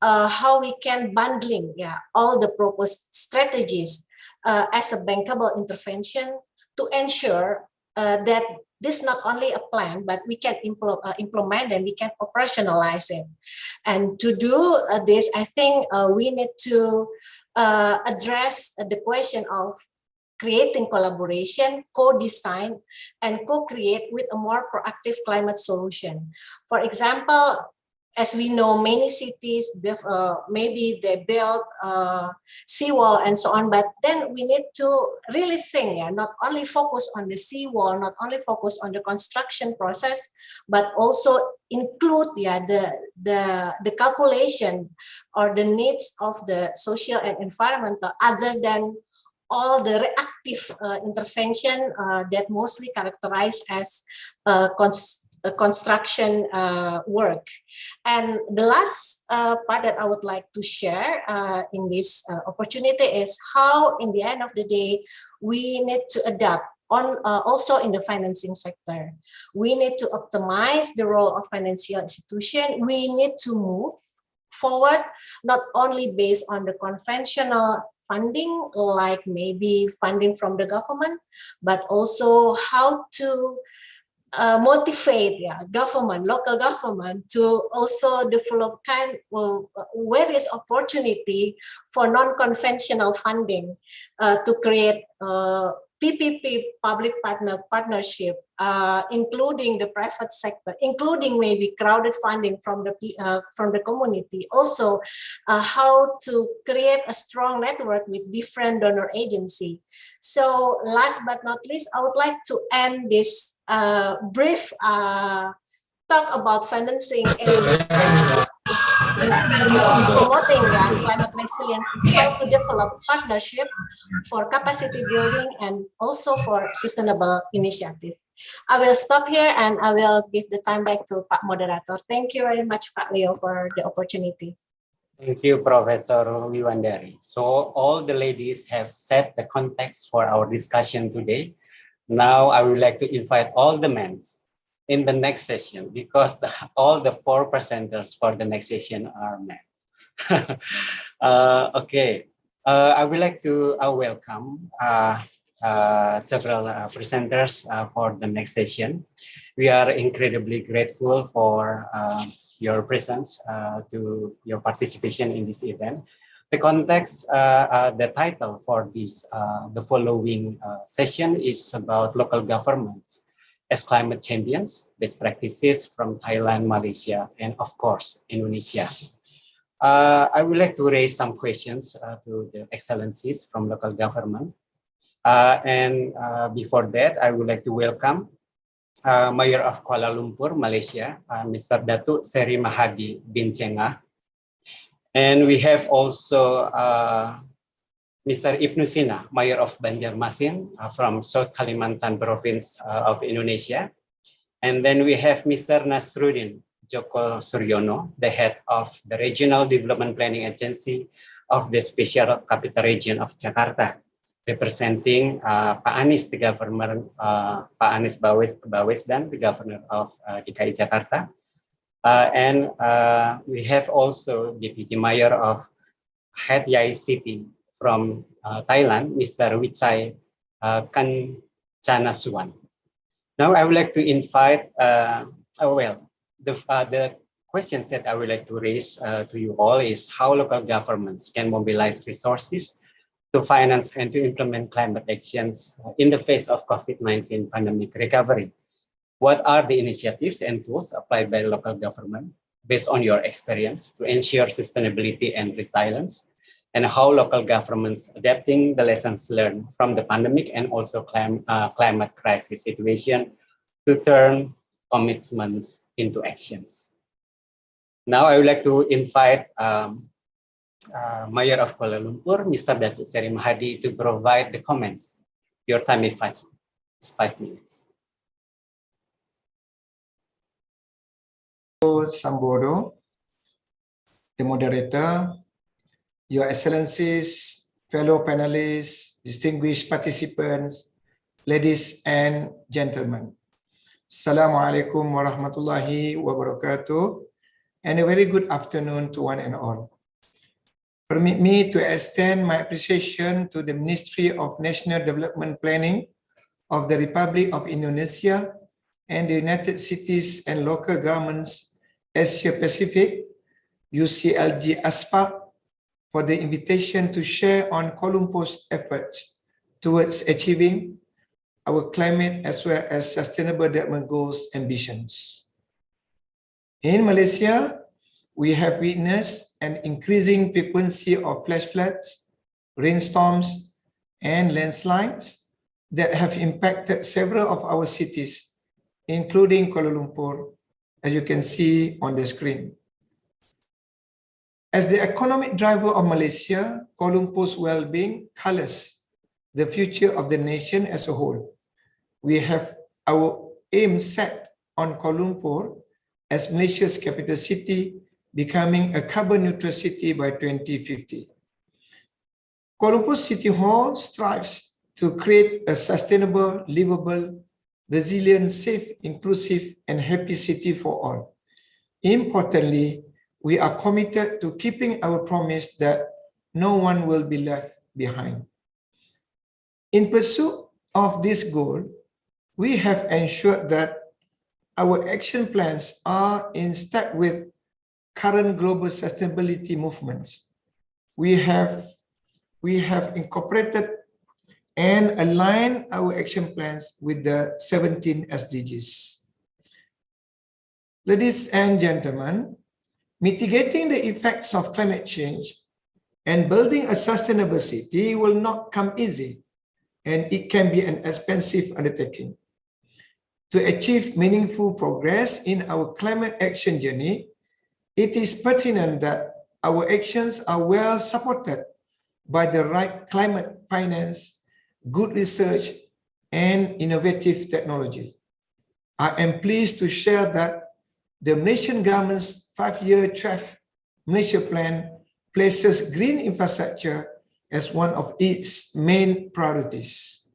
how we can bundling all the proposed strategies as a bankable intervention to ensure that this is not only a plan, but we can implement and we can operationalize it. And to do this, I think we need to address the question of creating collaboration, co-design, and co-create with a more proactive climate solution. For example, as we know, many cities, maybe they build seawall and so on, but then we need to really think, not only focus on the seawall, not only focus on the construction process, but also include the calculation or the needs of the social and environmental, other than all the reactive intervention that mostly characterized as construction work. And the last part that I would like to share in this opportunity is how, in the end of the day, we need to adapt on also in the financing sector. We need to optimize the role of financial institution. We need to move forward, not only based on the conventional funding, like maybe funding from the government, but also how to motivate government, local government to also develop kind of various opportunity for non-conventional funding to create PPP, public partnership, including the private sector, including maybe crowded funding from the community. Also, how to create a strong network with different donor agency. So last but not least, I would like to end this brief talk about financing and promoting climate resilience is how to develop partnership for capacity building and also for sustainable initiative. I will stop here and I will give the time back to Pak Moderator. Thank you very much, Pak Leo, for the opportunity. Thank you, Professor Wiwandari. So all the ladies have set the context for our discussion today. Now I would like to invite all the men in the next session, because all the 4 presenters for the next session are men. Okay, I would like to welcome several presenters for the next session. We are incredibly grateful for your presence, to your participation in this event. The context, the title for this, the following session is about local governments as climate champions, best practices from Thailand, Malaysia, and of course, Indonesia. I would like to raise some questions to the excellencies from local government. And before that, I would like to welcome Mayor of Kuala Lumpur, Malaysia, Mr. Datuk Seri Mahadi bin Cengah. And we have also Mr. Ibnu Sina, Mayor of Banjarmasin from South Kalimantan Province of Indonesia. And then we have Mr. Nasruddin Joko Suryono, the head of the Regional Development Planning Agency of the Special Capital Region of Jakarta, representing Pak Anies, the governor, Pak Anies Baswedan, the governor of DKI Jakarta. And we have also Deputy Mayor of Hat Yai City from Thailand, Mr. Wichai Kanchanasuwan. Now I would like to invite, the questions that I would like to raise to you all is how local governments can mobilize resources to finance and to implement climate actions in the face of COVID-19 pandemic recovery. What are the initiatives and tools applied by local government based on your experience to ensure sustainability and resilience? And how local governments adapting the lessons learned from the pandemic and also climate crisis situation to turn commitments into actions. Now I would like to invite Mayor of Kuala Lumpur, Mr. Datuk Seri Mahadi, to provide the comments. Your time is 5 minutes. Sambodo, the moderator, Your Excellencies, fellow panelists, distinguished participants, ladies and gentlemen. Assalamualaikum warahmatullahi wabarakatuh, and a very good afternoon to one and all. Permit me to extend my appreciation to the Ministry of National Development Planning of the Republic of Indonesia and the United Cities and Local Governments Asia Pacific, UCLG ASPAC, for the invitation to share on Kuala Lumpur's efforts towards achieving our climate as well as sustainable development goals ambitions. In Malaysia, we have witnessed an increasing frequency of flash floods, rainstorms, and landslides that have impacted several of our cities, including Kuala Lumpur, as you can see on the screen. As the economic driver of Malaysia, Kuala Lumpur's well-being colors the future of the nation as a whole. We have our aim set on Kuala Lumpur as Malaysia's capital city, becoming a carbon neutral city by 2050. Kuala Lumpur City Hall strives to create a sustainable, livable, resilient, safe, inclusive, and happy city for all. Importantly, we are committed to keeping our promise that no one will be left behind. In pursuit of this goal, we have ensured that our action plans are in step with current global sustainability movements. We have incorporated and align our action plans with the 17 SDGs. Ladies and gentlemen, mitigating the effects of climate change and building a sustainable city will not come easy, and it can be an expensive undertaking. To achieve meaningful progress in our climate action journey, it is pertinent that our actions are well supported by the right climate finance, good research, and innovative technology. I am pleased to share that the Malaysian government's 5-year Malaysia plan places green infrastructure as one of its main priorities.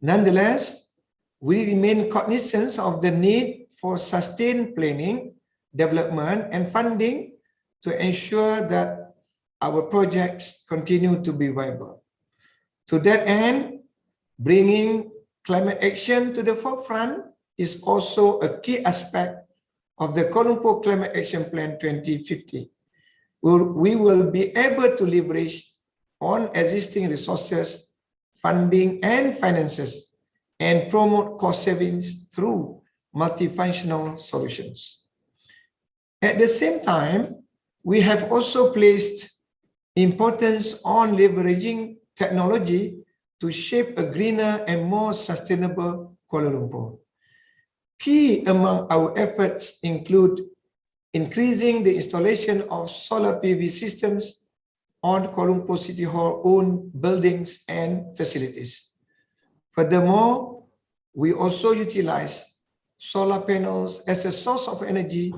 Nonetheless, we remain cognizant of the need for sustained planning, development, and funding to ensure that our projects continue to be viable. To that end, bringing climate action to the forefront is also a key aspect of the Kuala Lumpur Climate Action Plan 2050. We will be able to leverage on existing resources, funding, and finances, and promote cost savings through multifunctional solutions. At the same time, we have also placed importance on leveraging technology to shape a greener and more sustainable Kuala Lumpur. Key among our efforts include increasing the installation of solar PV systems on Kuala Lumpur City Hall owned buildings and facilities. Furthermore, we also utilize solar panels as a source of energy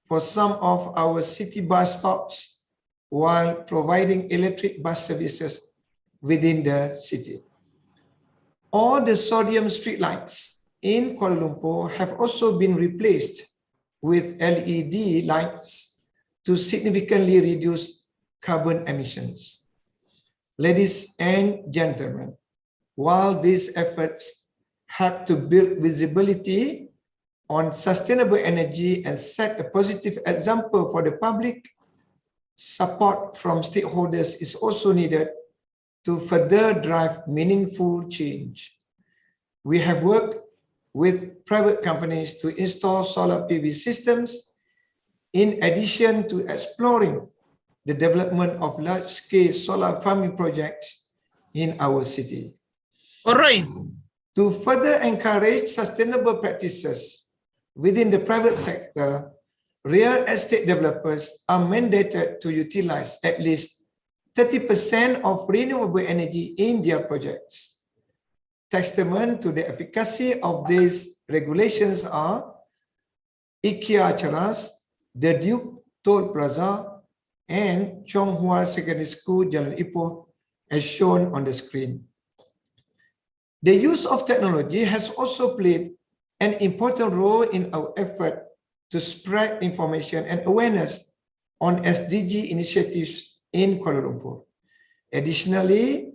for some of our city bus stops while providing electric bus services within the city. All the sodium streetlights in Kuala Lumpur have also been replaced with LED lights to significantly reduce carbon emissions. Ladies and gentlemen, while these efforts help to build visibility on sustainable energy and set a positive example for the public, support from stakeholders is also needed to further drive meaningful change. We have worked with private companies to install solar PV systems, in addition to exploring the development of large-scale solar farming projects in our city. All right. To further encourage sustainable practices within the private sector, real estate developers are mandated to utilize at least 30% of renewable energy in their projects. Testament to the efficacy of these regulations are IKEA Ceras, the Duke Toll Plaza, and Chonghua Secondary School, Jalan Ipoh, as shown on the screen. The use of technology has also played an important role in our effort to spread information and awareness on SDG initiatives in Kuala Lumpur. Additionally,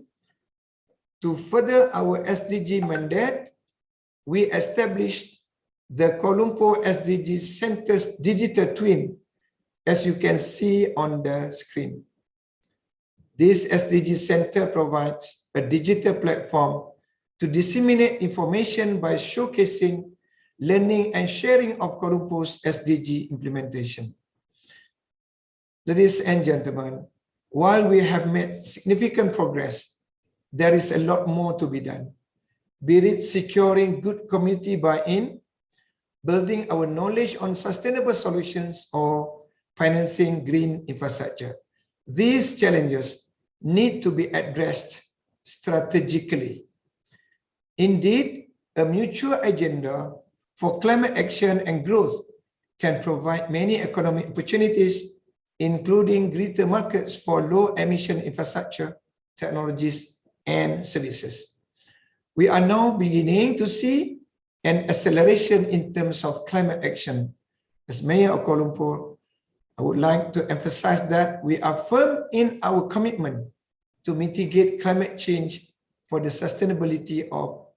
to further our SDG mandate, we established the Kuala Lumpur SDG Center's digital twin, as you can see on the screen. This SDG Center provides a digital platform to disseminate information by showcasing learning and sharing of Kuala Lumpur's SDG implementation. Ladies and gentlemen, while we have made significant progress, there is a lot more to be done, be it securing good community buy-in, building our knowledge on sustainable solutions, or financing green infrastructure. These challenges need to be addressed strategically. Indeed, a mutual agenda for climate action and growth can provide many economic opportunities, including greater markets for low-emission infrastructure, technologies, and services. We are now beginning to see an acceleration in terms of climate action. As Mayor of Kuala Lumpur, I would like to emphasize that we are firm in our commitment to mitigate climate change for the sustainability of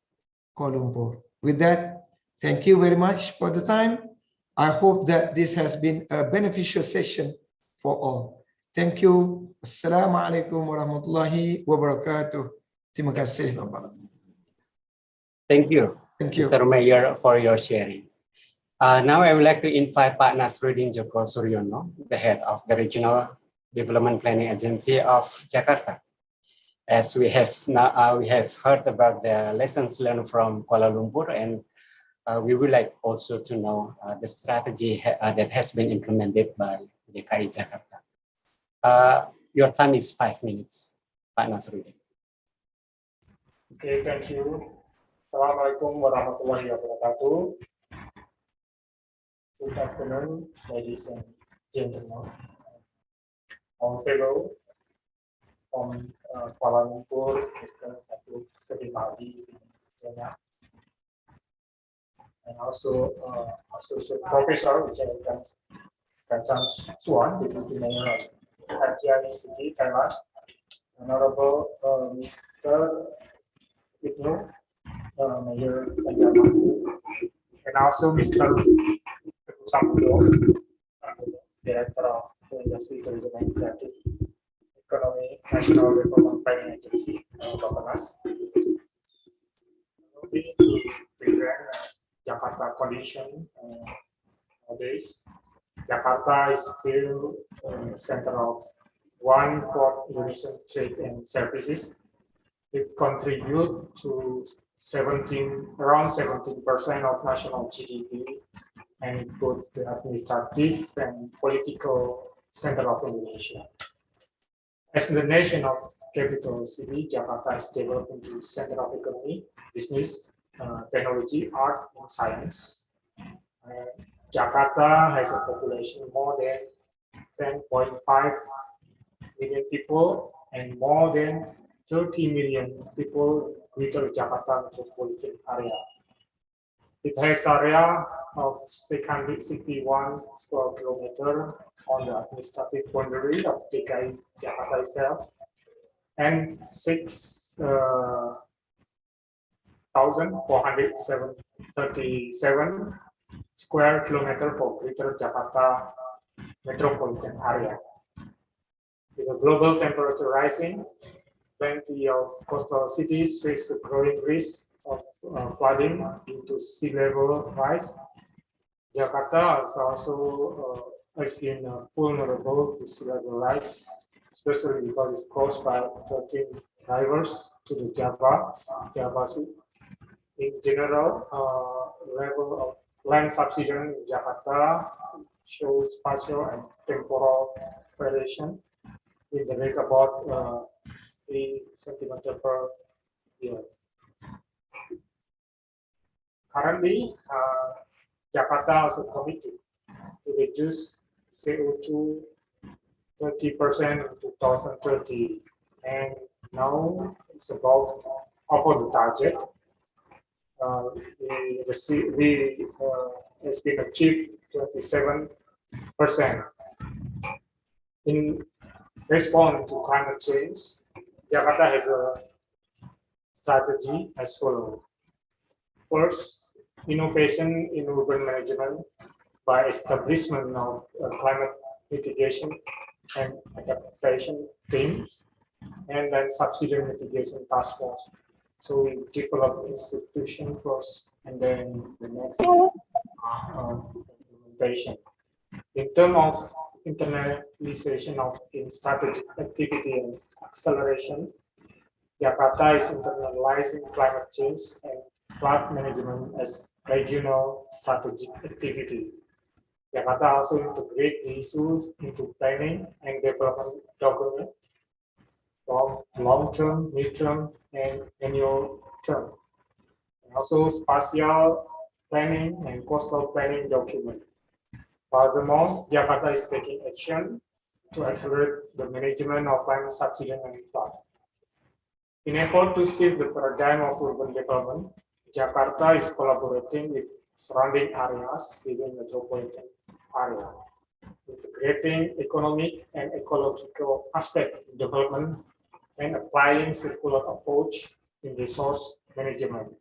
Kuala Lumpur. With that, thank you very much for the time. I hope that this has been a beneficial session for all. Thank you. Assalamualaikum warahmatullahi wabarakatuh. Terima kasih, Bapak. Thank you, Thank you. Mr. Mayor, for your sharing. Now I would like to invite Pak Nasruddin Joko Suryono, the head of the Regional Development Planning Agency of Jakarta. As we have heard about the lessons learned from Kuala Lumpur, and we would like also to know the strategy that has been implemented by DKI Jakarta. Your time is 5 minutes, Pak Nasruddin. Okay, thank you. Assalamualaikum warahmatullahi wabarakatuh. Good afternoon, ladies and gentlemen. On fellow from Kuala Lumpur, Mr. Datuk Seri Mahdi, Kenya, and also associate professor, which I Kacang Suan, Deputy Mayor of Hajiani City, Thailand, Honorable Mr. Ibnu, Mayor Banjarmasin, and also Mr. Samudro, Director of the Industry, Tourism and Creative Economy, National Development Planning Agency, Bapanas. We present Jakarta condition nowadays. Jakarta is still center of 1/4 Indonesian trade and services. It contributes to around 17% of national GDP, and both the administrative and political center of Indonesia. As the nation of capital city, Jakarta is developed into center of economy, business, technology, art, and science. Jakarta has a population more than 10.5 million people and more than 30 million people Greater Jakarta metropolitan area. It has area of 661 square kilometer on the administrative boundary of DKI Jakarta itself, and 6,437 square kilometer for Greater Jakarta metropolitan area. With the global temperature rising, plenty of coastal cities face a growing risk of flooding due to sea level rise. Jakarta has been vulnerable to sea level rise, especially because it's caused by 13 rivers to the Java Sea. In general, level of land subsidence in Jakarta shows spatial and temporal variation in the rate about 3 centimeters per year. Currently, Jakarta also committed to reduce CO2 30% in 2030, and now it's about over the target. It's been achieved 27%. In response to climate change, Jakarta has a strategy as follows. First, innovation in urban management by establishment of climate mitigation and adaptation teams, and then subsidy mitigation task force. So we develop institution first, and then the next is implementation. In terms of internalization of strategic activity and acceleration, Jakarta is internalizing climate change and flood management as regional strategic activity. Jakarta also integrates the issues into planning and development document from long-term, mid-term, and annual term. And also spatial planning and coastal planning document. Furthermore, Jakarta is taking action to accelerate the management of climate subsidence and flood. In effort to shift the paradigm of urban development, Jakarta is collaborating with surrounding areas within metropolitan area, integrating economic and ecological aspect of development and applying circular approach in resource management.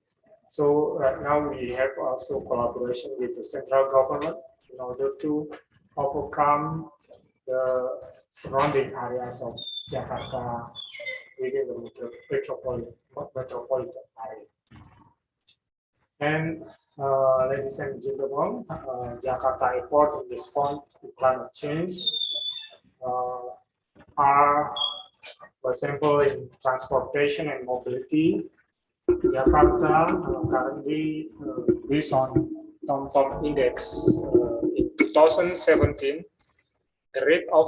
So right now we have also collaboration with the central government in order to overcome the surrounding areas of Jakarta within the metropolitan area. And ladies and gentlemen, Jakarta effort in response to climate change are, for example, in transportation and mobility. Jakarta currently, based on TomTom Index, in 2017, the rate of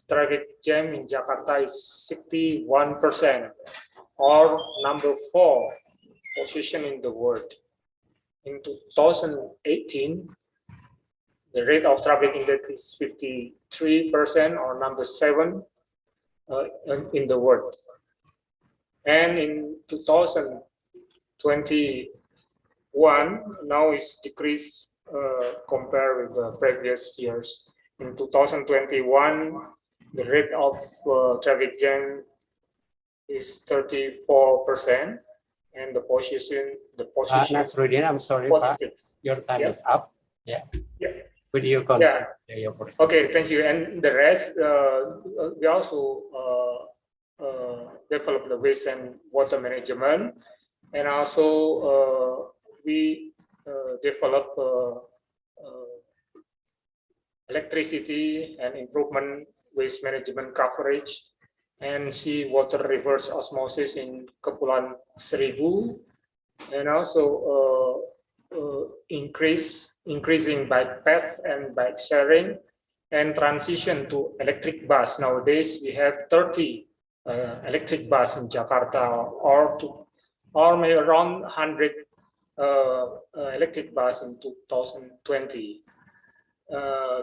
traffic jam in Jakarta is 61%, or number 4 position in the world. In 2018, the rate of traffic index is 53%, or number 7 in the world. And in 2021, now it's decreased compared with the previous years. In 2021, the rate of traffic jam is 34%, and the position. Nasruddin, I'm sorry, 46. Your time is up. Yeah. Yeah. Could you continue? Yeah. Okay, thank you. And the rest, we also develop the waste and water management, and also we develop electricity and improvement waste management coverage, and seawater reverse osmosis in Kepulauan Seribu, and also increasing bike path and bike sharing, and transition to electric bus. Nowadays we have 30 electric bus in Jakarta, or maybe around 100 electric bus in 2020.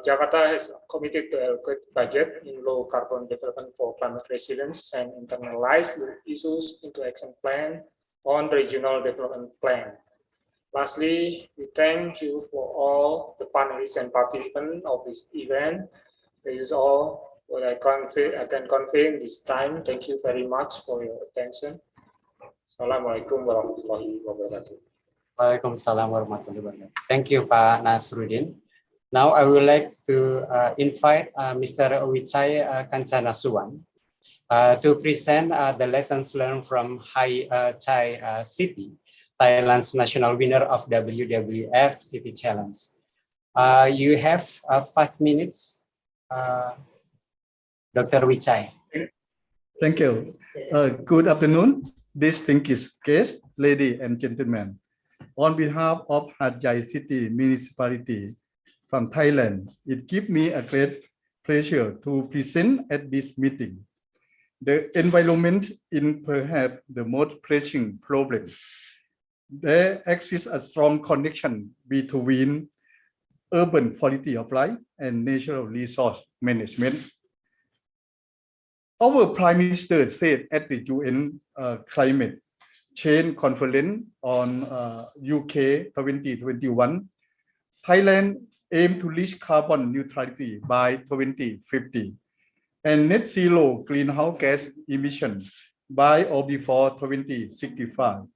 Jakarta has committed to allocate budget in low carbon development for climate resilience and internalize the issues into action plan on regional development plan. Lastly, we thank you for all the panelists and participants of this event. This is all what I can convey in this time. Thank you very much for your attention. Assalamualaikum warahmatullahi wabarakatuh. Waalaikumsalam warahmatullahi wabarakatuh. Thank you, Pak Nasruddin. Now I would like to invite Mr. Wichai Kancanasuwan to present the lessons learned from Hai Chai City, Thailand's national winner of WWF City Challenge. You have 5 minutes, Dr. Wichai. Thank you. Good afternoon, distinguished guests, ladies and gentlemen. On behalf of Hat Yai City Municipality from Thailand, it gives me a great pleasure to present at this meeting. The environment is perhaps the most pressing problem. There exists a strong connection between urban quality of life and natural resource management. Our Prime Minister said at the UN Climate Change Conference on UK 2021, Thailand aims to reach carbon neutrality by 2050 and net zero greenhouse gas emissions by or before 2065.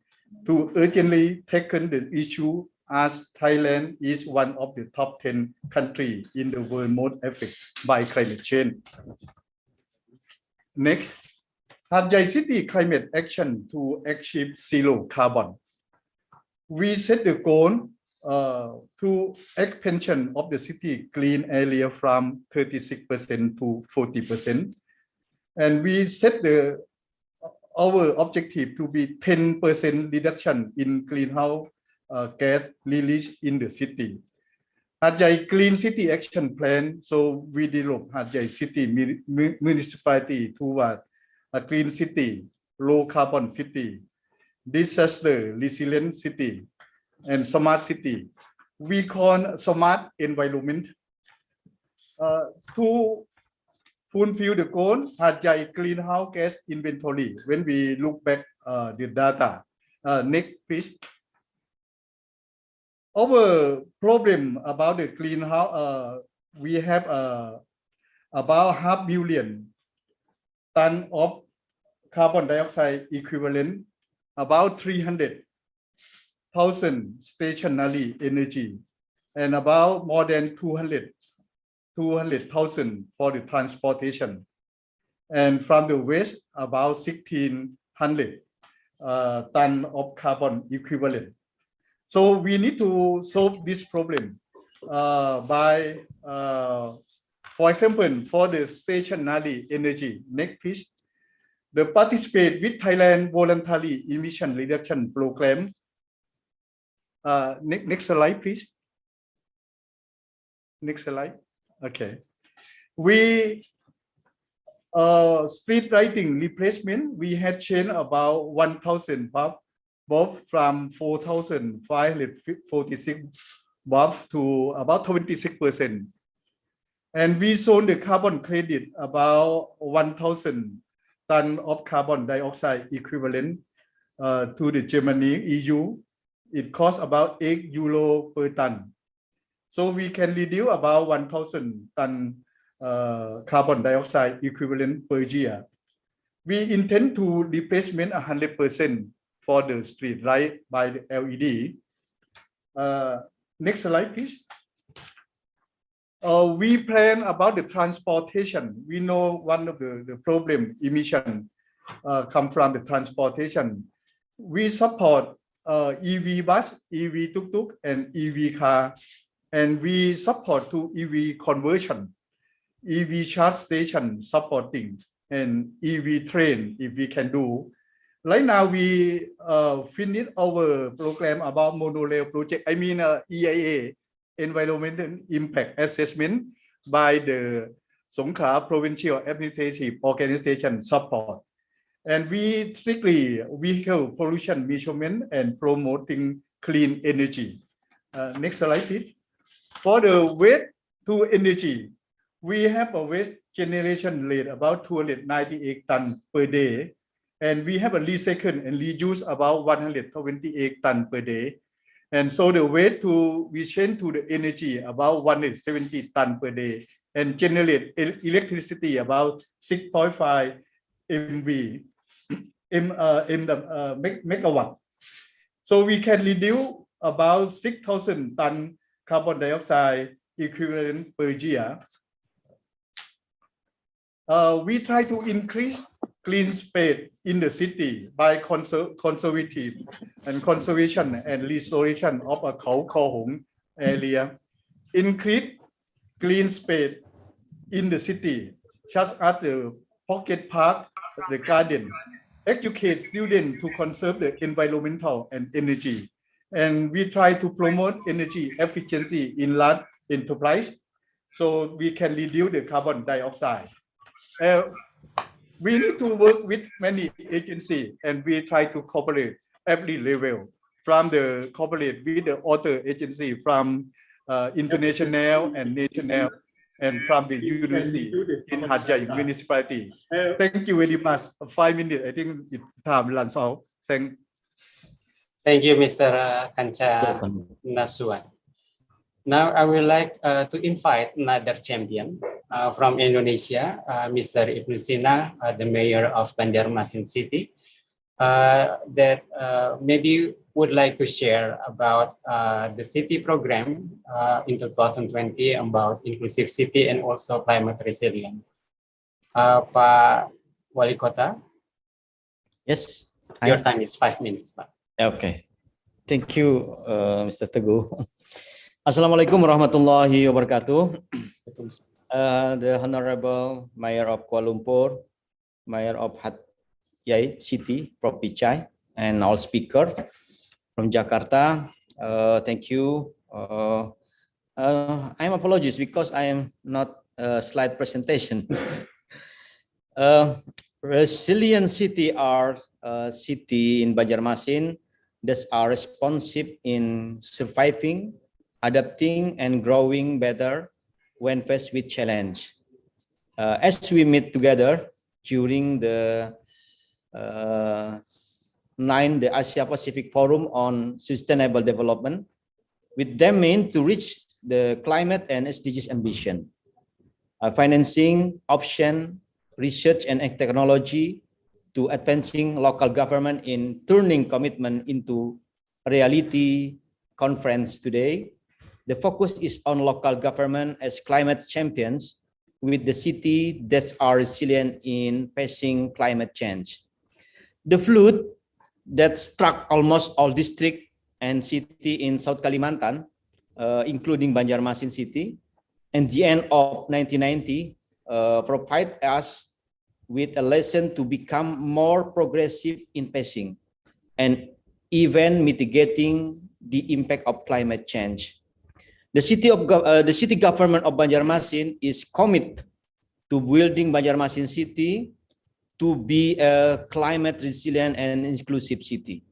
To urgently tackle the issue, as Thailand is one of the top 10 countries in the world most affected by climate change. Next, Hat Yai City Climate Action to achieve zero carbon. We set the goal to expansion of the city clean area from 36% to 40%. And we set our objective to be 10% reduction in greenhouse gas release in the city. Hat Yai Clean City Action Plan, so we developed Hat Yai City Municipality toward a clean city, low carbon city, disaster resilient city, and smart city. We call smart environment. To fulfill the goal, Hat Yai greenhouse gas inventory. When we look back the data, next please. Our problem about the greenhouse, we have about 500,000 tons of carbon dioxide equivalent, about 300,000 stationary energy, and about more than 200,000 for the transportation. And from the waste, about 1,600. ton of carbon equivalent. So we need to solve this problem by, for example, for the stationary energy. Next, please. The participate with Thailand voluntary emission reduction program. Next slide, please. Next slide. Okay. We street lighting replacement, we had changed about 1,000 bulb from 4,546 bulbs to about 26%. And we sold the carbon credit about 1,000 ton of carbon dioxide equivalent to the Germany, EU. It costs about €8 per ton. So we can reduce about 1,000 ton carbon dioxide equivalent per year. We intend to replacement 100% for the street light by the LED. Next slide, please. We plan about the transportation. We know one of the problem emission come from the transportation. We support EV bus, EV tuk-tuk, and EV car, and we support to EV conversion, EV charge station supporting, and EV train if we can do. Right now we finish our program about monorail project. I mean EIA, Environmental Impact Assessment by the Songkhla Provincial Administrative Organization support. And we strictly vehicle pollution measurement and promoting clean energy. Next slide, please. For the waste to energy, we have a waste generation rate about 298 tons per day. And we have a recycle and reuse about 128 tons per day. And so the way we change to the energy about 170 tons per day and generate electricity about 6.5 megawatt. So we can reduce about 6,000 tons carbon dioxide equivalent per year. We try to increase clean space in the city by conservative and conservation and restoration of a Khao Kho Hong area. Increase clean space in the city, such as the pocket park, the garden. Educate students to conserve the environmental and energy. And we try to promote energy efficiency in large enterprise so we can reduce the carbon dioxide. We need to work with many agencies and we try to cooperate every level from the cooperate with the other agency from international and national and from the university in Hat Yai municipality. Thank you very much. 5 minutes, I think it time runs out. Thank you, Mr. Kancha Nasuan. Now I would like to invite another champion from Indonesia, Mr. Ibnu Sina, the mayor of Banjarmasin City, that maybe would like to share about the city program in 2020 about inclusive city and also climate resilient. Pak Wali Kota. Yes. Your time is 5 minutes, Pak. Okay. Thank you, Mr. Teguh. Assalamualaikum warahmatullahi wabarakatuh. The Honorable Mayor of Kuala Lumpur, Mayor of Hat Yai City, Prof. Pichai, and all speakers from Jakarta. Thank you. I'm apologies because I am not a slide presentation. Resilient city are city in Banjarmasin that are responsive in surviving, adapting, and growing better when faced with challenge. As we meet together during the the Asia Pacific Forum on Sustainable Development, with them aim to reach the climate and SDGs ambition, financing option, research and technology to advancing local government in turning commitment into reality. Conference today, the focus is on local government as climate champions with the city that are resilient in facing climate change. The flood that struck almost all district and city in South Kalimantan, including Banjarmasin city, and the end of 1990 provide us with a lesson to become more progressive in pacing and even mitigating the impact of climate change. The city government of Banjarmasin is committed to building Banjarmasin city to be a climate resilient and inclusive city.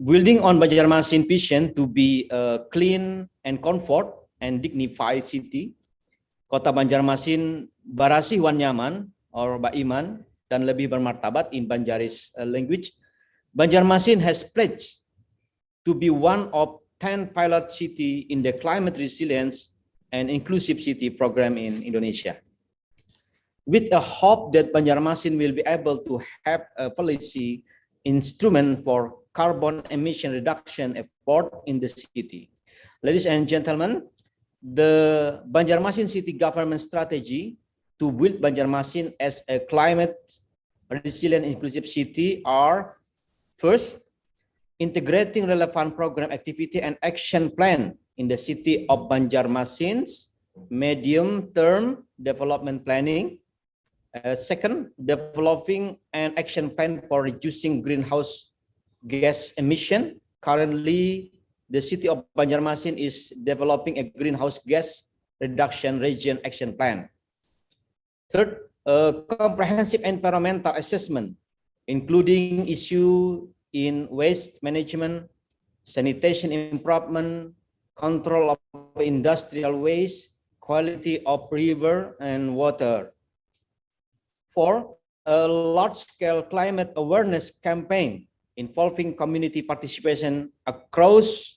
Building on Banjarmasin vision to be a clean and comfort and dignified city, Kota Banjarmasin Barasi Wan Nyaman or Baiman dan lebih bermartabat in Banjaris language, Banjarmasin has pledged to be one of 10 pilot city in the climate resilience and inclusive city program in Indonesia. With a hope that Banjarmasin will be able to have a policy instrument for carbon emission reduction effort in the city. Ladies and gentlemen, the Banjarmasin city government strategy to build Banjarmasin as a climate resilient inclusive city are: first, integrating relevant program activity and action plan in the city of Banjarmasin's medium-term development planning. Second, developing an action plan for reducing greenhouse gas emission. Currently, the city of Banjarmasin is developing a greenhouse gas reduction region action plan. Third, a comprehensive environmental assessment, including issue in waste management, sanitation improvement, control of industrial waste, quality of river and water. Four, a large-scale climate awareness campaign involving community participation across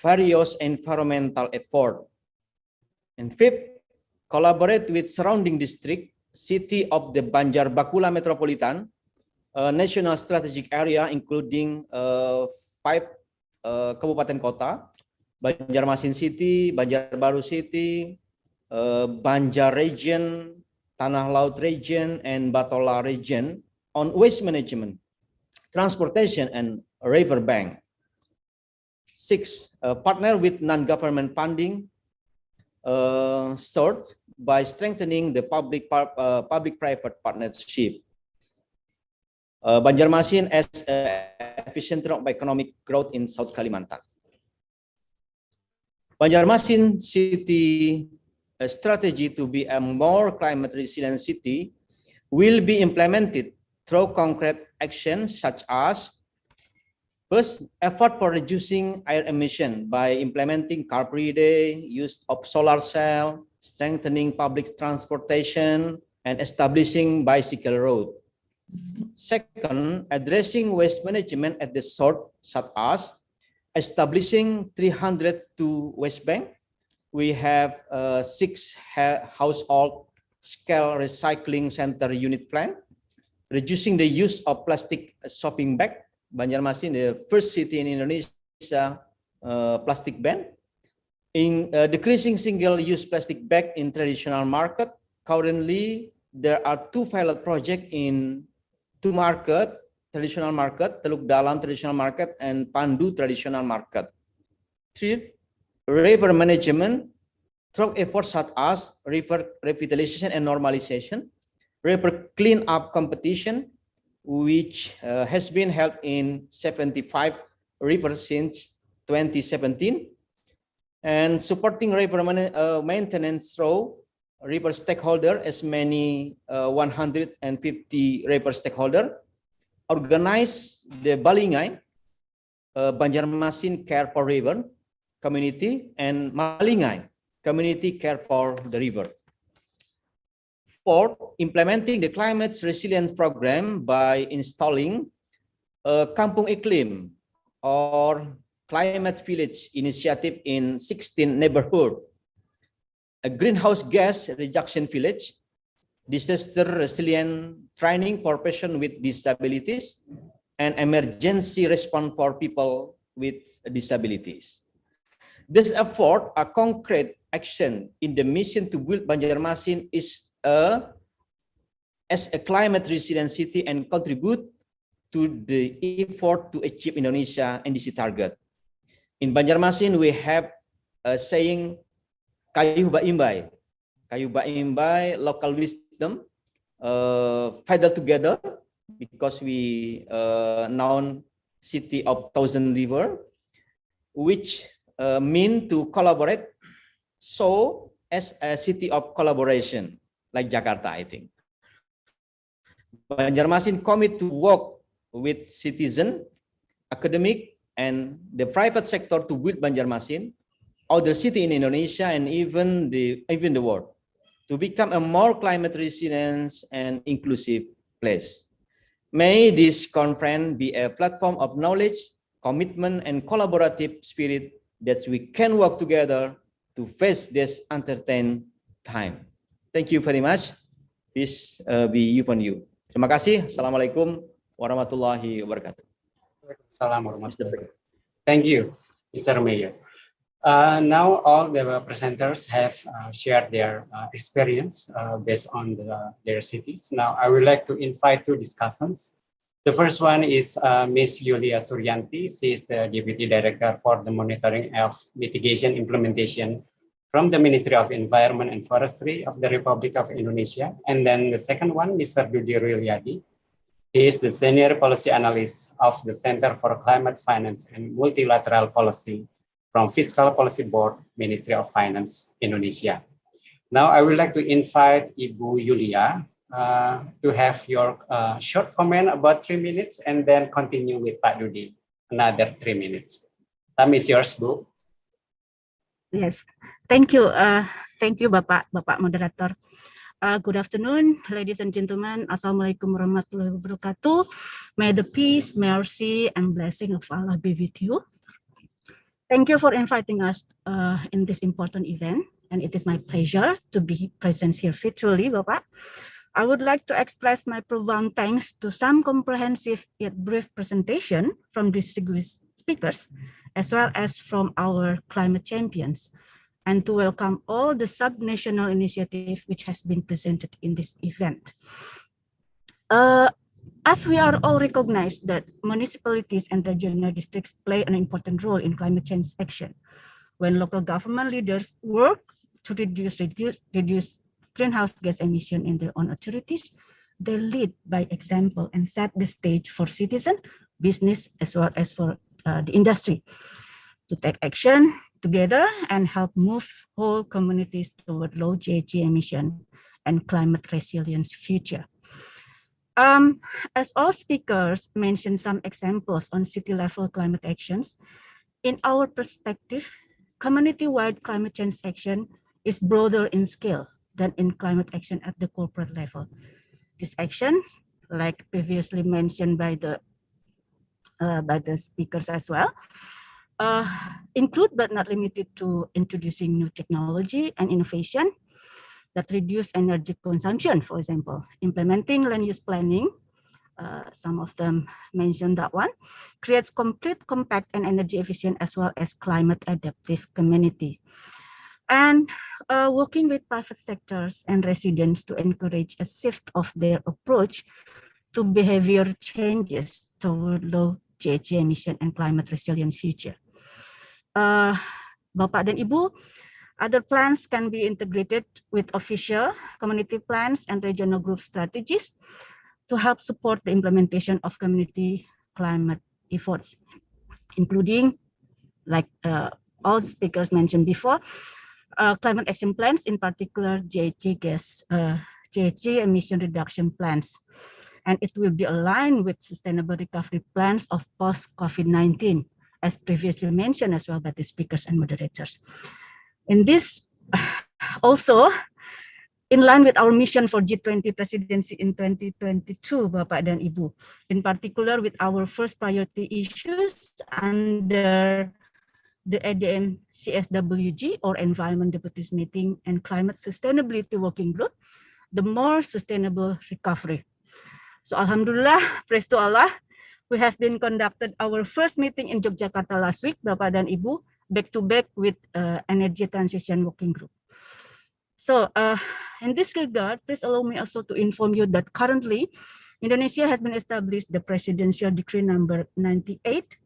various environmental efforts. And fifth, collaborate with surrounding district, city of the Banjar Bakula Metropolitan, a national strategic area including 5 kabupaten kota, Banjarmasin City, Banjarbaru City, Banjar Region, Tanah Laut Region, and Batola Region on waste management, transportation, and river bank. 6, partner with non-government funding. Third, by strengthening the public-private partnership. Banjarmasin as an epicenter of economic growth in South Kalimantan. Banjarmasin city strategy to be a more climate resilient city will be implemented through concrete actions such as: first, effort for reducing air emission by implementing car-free day, use of solar cell, strengthening public transportation, and establishing bicycle road. Second, addressing waste management at the source, such as establishing 302 waste bank. We have 6 household scale recycling center unit plan, reducing the use of plastic shopping bag. Banjarmasin, the first city in Indonesia, plastic ban. In decreasing single-use plastic bag in traditional market. Currently, there are 2 pilot projects in 2 market, traditional market, Teluk Dalam traditional market, and Pandu traditional market. 3, river management through efforts such as river revitalization and normalization, river clean-up competition, which has been held in 75 rivers since 2017, and supporting river maintenance through river stakeholder, as many 150 river stakeholder, organize the Balingai, Banjarmasin Care for River community, and Malingai community care for the river. Fourth, implementing the climate resilience program by installing a Kampung Iklim or climate village initiative in 16 neighborhoods, a greenhouse gas reduction village, disaster resilient training for persons with disabilities, and emergency response for people with disabilities. This effort, a concrete action in the mission to build Banjarmasin is as a climate resilient city and contribute to the effort to achieve Indonesia NDC target. In Banjarmasin, we have a saying, kayu ba imbai, local wisdom, feather together, because we known city of thousand river, which mean to collaborate. So as a city of collaboration, like Jakarta, I think. Banjarmasin commit to work with citizen, academic, and the private sector to build Banjarmasin, other city in Indonesia, and even the world, to become a more climate resilient and inclusive place. May this conference be a platform of knowledge, commitment, and collaborative spirit that we can work together to face this uncertain time. Thank you very much. Peace be upon you. Terima kasih. Assalamualaikum warahmatullahi wabarakatuh. Thank you, Mr. Mayor. Now all the presenters have shared their experience based on their cities. Now I would like to invite two discussants. The first one is Ms. Yulia Suryanti. She is the Deputy Director for the Monitoring of Mitigation Implementation from the Ministry of Environment and Forestry of the Republic of Indonesia. And then the second one, Mr. Dudi Rilyadi. He is the Senior Policy Analyst of the Center for Climate Finance and Multilateral Policy from Fiscal Policy Board, Ministry of Finance, Indonesia. Now I would like to invite Ibu Yulia to have your short comment about 3 minutes and then continue with Pak Dudi, another 3 minutes. Time is yours, Bu. Yes, thank you. Thank you, Bapak Moderator. Good afternoon, ladies and gentlemen. Assalamualaikum warahmatullahi wabarakatuh. May the peace, mercy, and blessing of Allah be with you. Thank you for inviting us in this important event, and it is my pleasure to be present here virtually, Bapak. I would like to express my profound thanks to some comprehensive yet brief presentation from distinguished speakers, as well as from our climate champions, and to welcome all the sub-national initiative which has been presented in this event. As we are all recognized that municipalities and regional districts play an important role in climate change action. When local government leaders work to reduce greenhouse gas emission in their own authorities, they lead by example and set the stage for citizen, business, as well as for the industry to take action together and help move whole communities toward low GHG emission and climate resilience future. As all speakers mentioned some examples on city level climate actions, in our perspective, community-wide climate change action is broader in scale than in climate action at the corporate level. These actions, like previously mentioned by the speakers as well, include but not limited to introducing new technology and innovation that reduce energy consumption, for example, implementing land use planning, some of them mentioned that one, creates complete, compact, and energy efficient as well as climate adaptive community. And working with private sectors and residents to encourage a shift of their approach to behavior changes toward low GHG emission and climate resilient future. Bapak dan Ibu, other plans can be integrated with official community plans and regional group strategies to help support the implementation of community climate efforts, including, like all speakers mentioned before, climate action plans, in particular GHG emission reduction plans. And it will be aligned with sustainable recovery plans of post-COVID-19, as previously mentioned as well by the speakers and moderators. In this, also, in line with our mission for G20 presidency in 2022, Bapak dan Ibu, in particular with our first priority issues under the ADM CSWG, or Environment Deputies Meeting and Climate Sustainability Working Group, the more sustainable recovery. So Alhamdulillah, praise to Allah, we have been conducted our first meeting in Yogyakarta last week, Bapak dan Ibu, back to back with Energy Transition Working Group. So in this regard, please allow me also to inform you that currently Indonesia has been established the Presidential Decree number 98,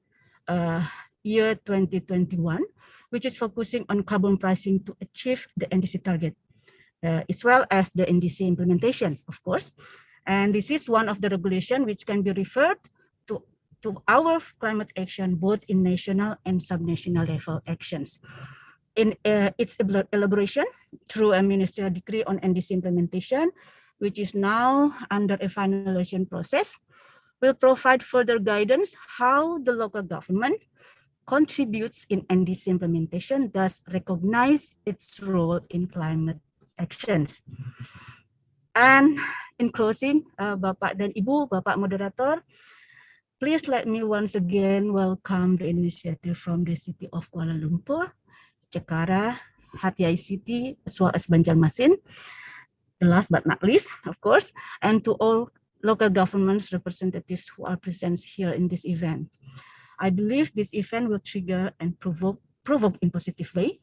year 2021, which is focusing on carbon pricing to achieve the NDC target, as well as the NDC implementation, of course. And this is one of the regulation which can be referred to our climate action, both in national and subnational level actions. In its elaboration through a ministerial decree on NDC implementation, which is now under a finalization process, will provide further guidance how the local government contributes in NDC implementation, thus recognize its role in climate actions. And in closing, Bapak dan Ibu, Bapak Moderator, please let me once again welcome the initiative from the city of Kuala Lumpur, Jakarta, Hati City, as well as Banjarmasin. Last but not least, of course, and to all local governments representatives who are present here in this event. I believe this event will trigger and provoke in positive way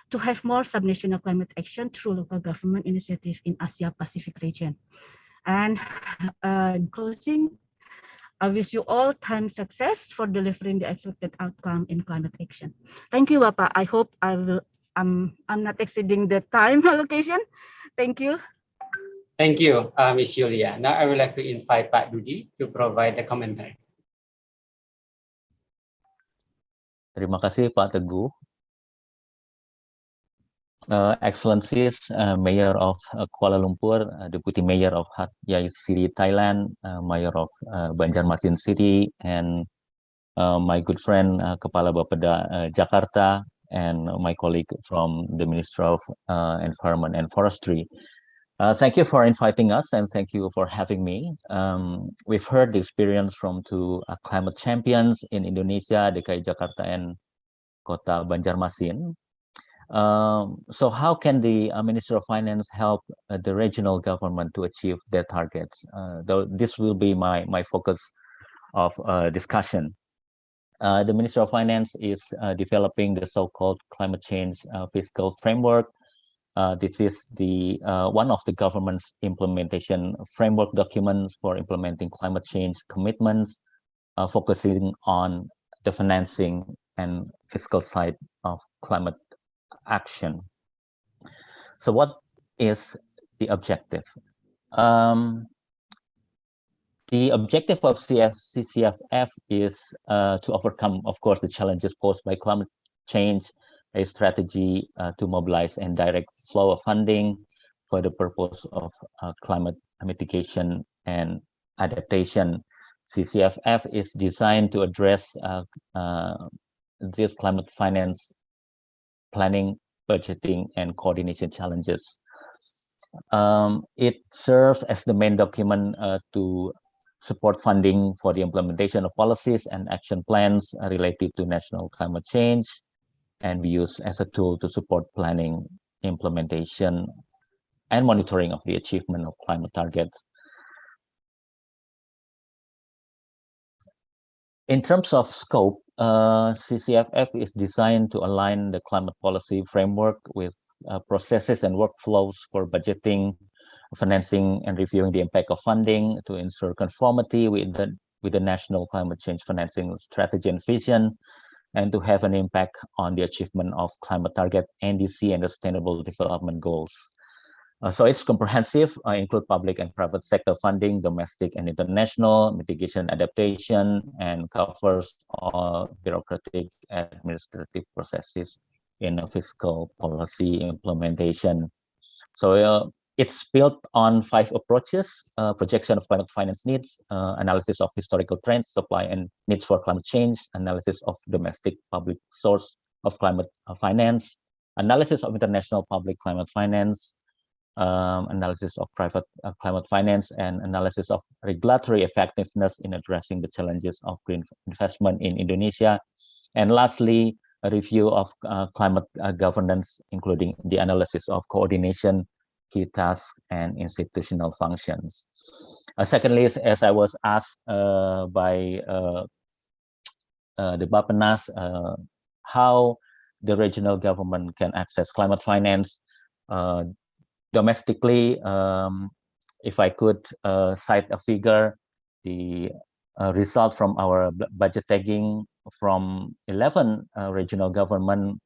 to have more subnational climate action through local government initiative in Asia Pacific region. And in closing, I wish you all time success for delivering the expected outcome in climate action. Thank you, Bapak. I hope I'm not exceeding the time allocation. Thank you. Thank you, Ms. Yulia. Now I would like to invite Pak Dudi to provide the commentary. Terima kasih Pak Teguh. Excellencies, Mayor of Kuala Lumpur, Deputy Mayor of Hat Yai City, Thailand, Mayor of Banjarmasin City, and my good friend Kepala Bapeda Jakarta, and my colleague from the Ministry of Environment and Forestry. Thank you for inviting us, and thank you for having me. We've heard the experience from two climate champions in Indonesia, DKI Jakarta and Kota Banjarmasin. So how can the Minister of Finance help the regional government to achieve their targets? Though this will be my focus of discussion. The Minister of Finance is developing the so-called climate change fiscal framework. This is the one of the government's implementation framework documents for implementing climate change commitments, focusing on the financing and fiscal side of climate action. So what is the objective? The objective of CCFF is to overcome, of course, the challenges posed by climate change, a strategy to mobilize and direct flow of funding for the purpose of climate mitigation and adaptation. CCFF is designed to address this climate finance planning, budgeting, and coordination challenges. It serves as the main document to support funding for the implementation of policies and action plans related to national climate change, and we use as a tool to support planning, implementation, and monitoring of the achievement of climate targets. In terms of scope, CCFF is designed to align the climate policy framework with processes and workflows for budgeting, financing, and reviewing the impact of funding to ensure conformity with the national climate change financing strategy and vision, and to have an impact on the achievement of climate target, NDC, and sustainable development goals. So it's comprehensive, include public and private sector funding, domestic and international, mitigation, adaptation, and covers all bureaucratic administrative processes in a fiscal policy implementation. So it's built on 5 approaches: projection of climate finance needs, analysis of historical trends, supply and needs for climate change, analysis of domestic public source of climate finance, analysis of international public climate finance, analysis of private climate finance, and analysis of regulatory effectiveness in addressing the challenges of green investment in Indonesia. And lastly, a review of climate governance, including the analysis of coordination, key tasks, and institutional functions. Secondly, as I was asked by the Bapenas, how the regional government can access climate finance. Domestically, if I could cite a figure, the result from our budget tagging from 11 regional government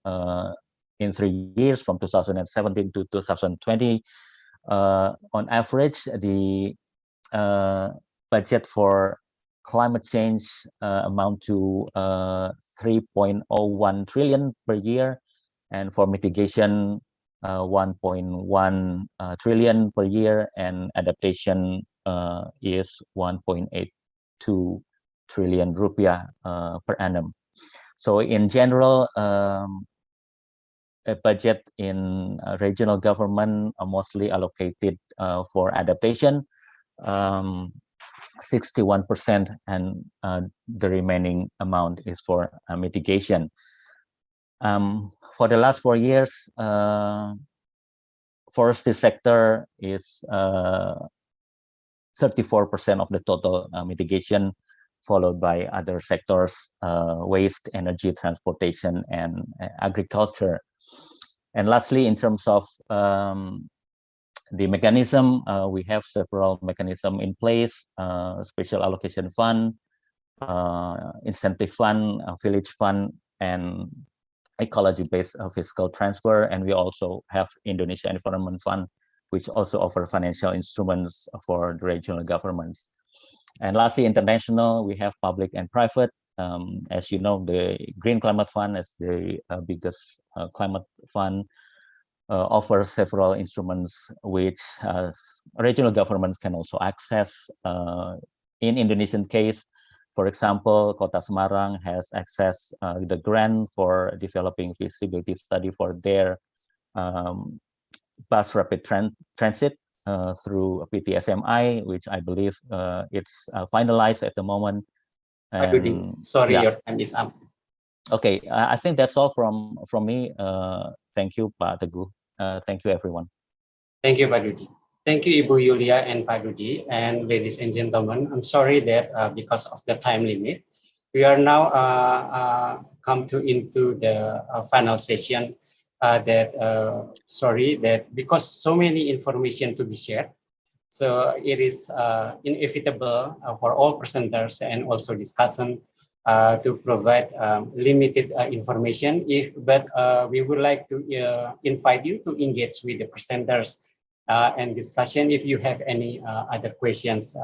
in 3 years, from 2017 to 2020. On average, the budget for climate change amount to 3.01 trillion per year, and for mitigation 1.1 trillion per year, and adaptation is 1.82 trillion rupiah per annum. So in general, a budget in regional government are mostly allocated for adaptation, 61%, and the remaining amount is for mitigation. For the last 4 years, forestry sector is 34% of the total mitigation, followed by other sectors, waste, energy, transportation, and agriculture. And lastly, in terms of the mechanism, we have several mechanisms in place: special allocation fund, incentive fund, village fund, and ecology-based fiscal transfer. And we also have Indonesia Environment Fund, which also offer financial instruments for the regional governments. And lastly, international, we have public and private. As you know, the Green Climate Fund is the biggest climate fund, offers several instruments which regional governments can also access. In Indonesian case, for example, Kota Semarang has access the grant for developing feasibility study for their bus rapid transit through PTSMI, which I believe it's finalized at the moment. And, sorry, yeah. Your time is up. Okay, I think that's all from me. Thank you, Pak Teguh. Thank you, everyone. Thank you, Pak Dudi. Thank you, Ibu Yulia and Pak Dudi. And ladies and gentlemen, I'm sorry that because of the time limit, we are now come into the final session. Sorry that because so many information to be shared, so it is inevitable for all presenters and also discussant to provide limited information. But we would like to invite you to engage with the presenters and discussion if you have any other questions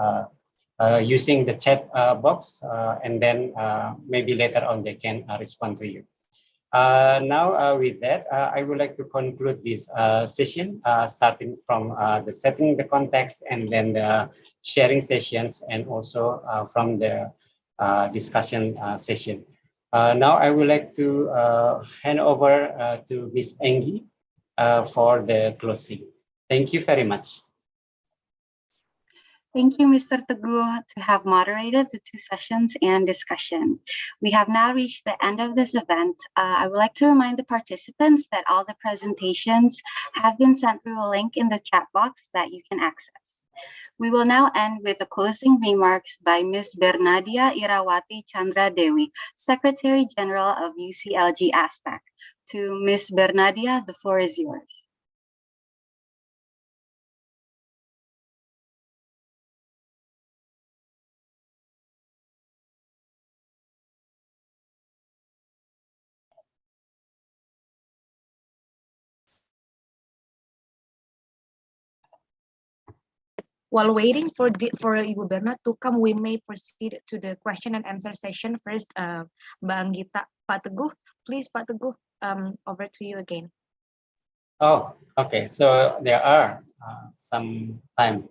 using the chat box, and then maybe later on they can respond to you. Now with that, I would like to conclude this session, starting from the setting the context, and then the sharing sessions, and also from the discussion session. Now I would like to hand over to Ms. Enggi for the closing. Thank you very much. Thank you, Mr. Teguh, to have moderated the 2 sessions and discussion. We have now reached the end of this event. I would like to remind the participants that all the presentations have been sent through a link in the chat box that you can access. We will now end with the closing remarks by Ms. Bernadia Irawati Chandra Dewi, Secretary General of UCLG ASPEC. To Ms. Bernadia, the floor is yours. While waiting for Ibu Berna to come, we may proceed to the question and answer session. First, Mbak Anggita, Pak Teguh, please, Pak Teguh, over to you again. Oh, okay. So there are some time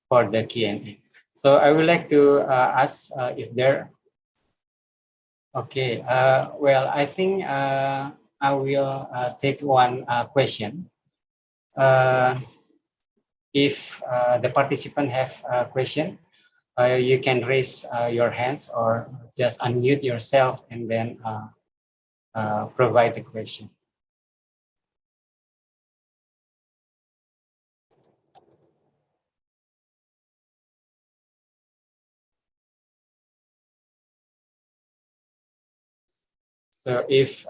for the Q&A. So I would like to ask if there. Okay. Well, I think I will take one question. If the participant have a question, you can raise your hands or just unmute yourself and then provide the question. So if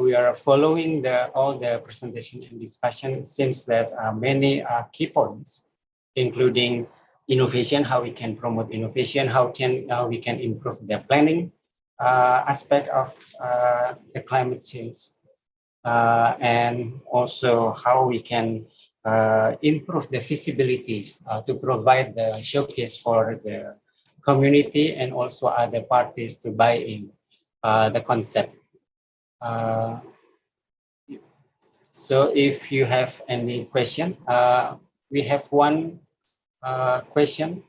we are following all the presentation and discussion, it seems that many key points, including innovation, how we can promote innovation, how we can improve the planning aspect of the climate change, and also how we can improve the feasibility to provide the showcase for the community and also other parties to buy in the concept. So if you have any question, we have one question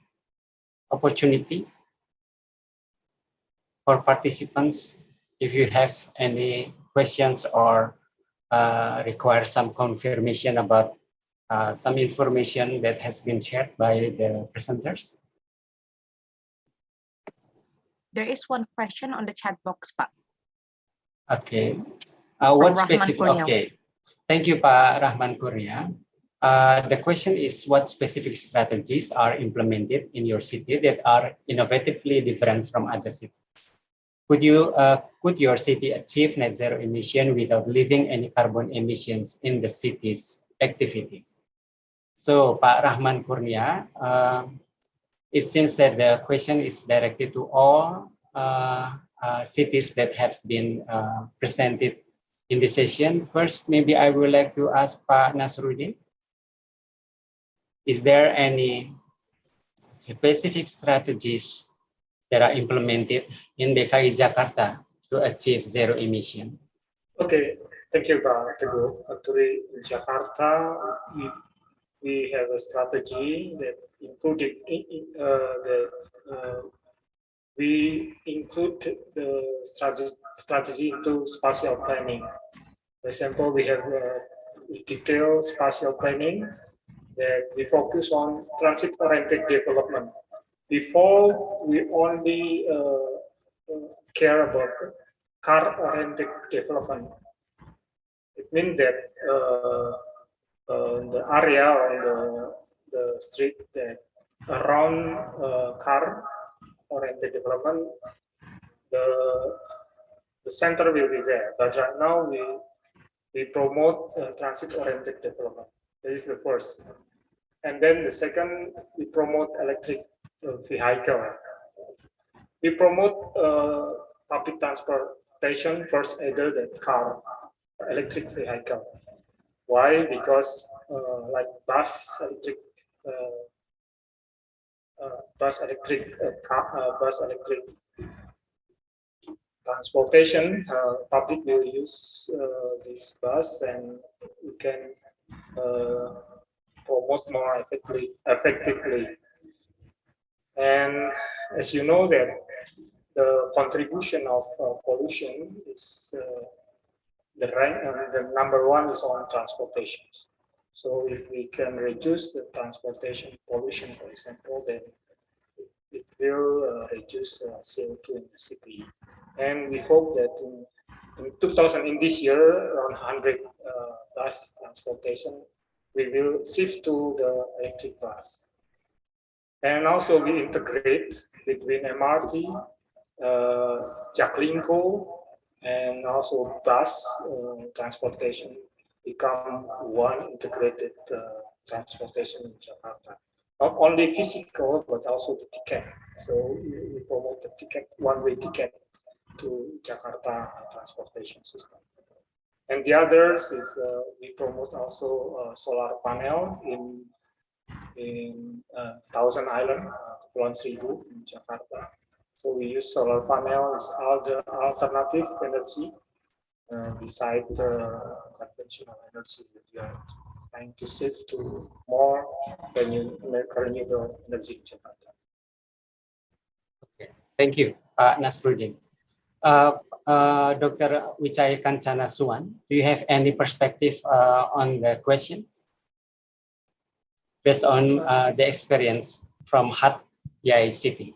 opportunity for participants. If you have any questions or require some confirmation about some information that has been shared by the presenters. There is one question on the chat box, Pak. Okay. What Rahman specific? Kurnia. Okay. Thank you, Pak Rahman Kurnia. The question is, what specific strategies are implemented in your city that are innovatively different from other cities? Could your city achieve net zero emission without leaving any carbon emissions in the city's activities? So, Pak Rahman Kurnia, it seems that the question is directed to all cities that have been presented in the session. First, maybe I would like to ask Pak Nasruddin. Is there any specific strategies that are implemented in DKI Jakarta to achieve zero emission? Okay, thank you, Pak Teguh. Actually, in Jakarta, we have a strategy that included we include the strategy into spatial planning. For example, we have detailed spatial planning that we focus on transit-oriented development. Before, we only care about car-oriented development. It means that the area or the street that around car-oriented development, the center will be there. But right now, we promote transit-oriented development. This is the first. And then the second, we promote electric vehicle. We promote public transportation first, either the car or electric vehicle. Why? Because like bus electric transportation, public will use this bus, and we can promote more effectively. And as you know that the contribution of pollution is the number one is on transportation. So if we can reduce the transportation pollution, for example, then it will reduce CO2 in the city. And we hope that in this year, around 100 bus transportation, we will shift to the electric bus. And also we integrate between MRT, Jaklingko, and also bus transportation become one integrated transportation in Jakarta. Not only physical, but also the ticket. So we promote the ticket, one-way ticket to Jakarta transportation system. And the others is we promote also solar panel in Thousand Island, Kepulauan Seribu in Jakarta. So we use solar panel as alternative energy beside the conventional energy that we are trying to shift to more renewable energy in Jakarta. Okay, thank you, Nasruddin. Dr. Wijaya Kancana Suwan, do you have any perspective on the questions based on the experience from Hat Yai City?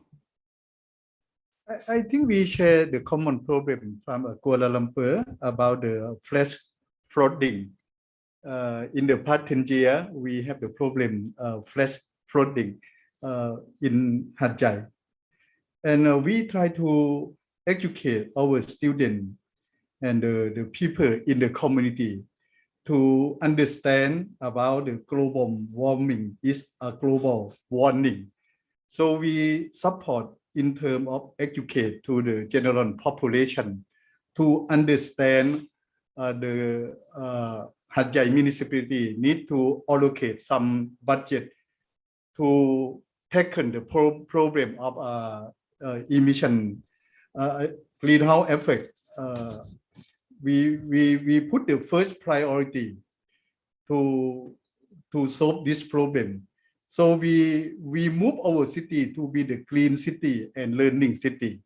I think we share the common problem from Kuala Lumpur about the flash flooding. In the past 10 years, we have the problem flash flooding in Hat Yai. And we try to educate our students and the people in the community to understand about the global warming is a global warning. So we support in terms of educate to the general population to understand the Hat Yai municipality need to allocate some budget to tackle the problem of emission greenhouse effect. We put the first priority to solve this problem. So we move our city to be the clean city and learning city.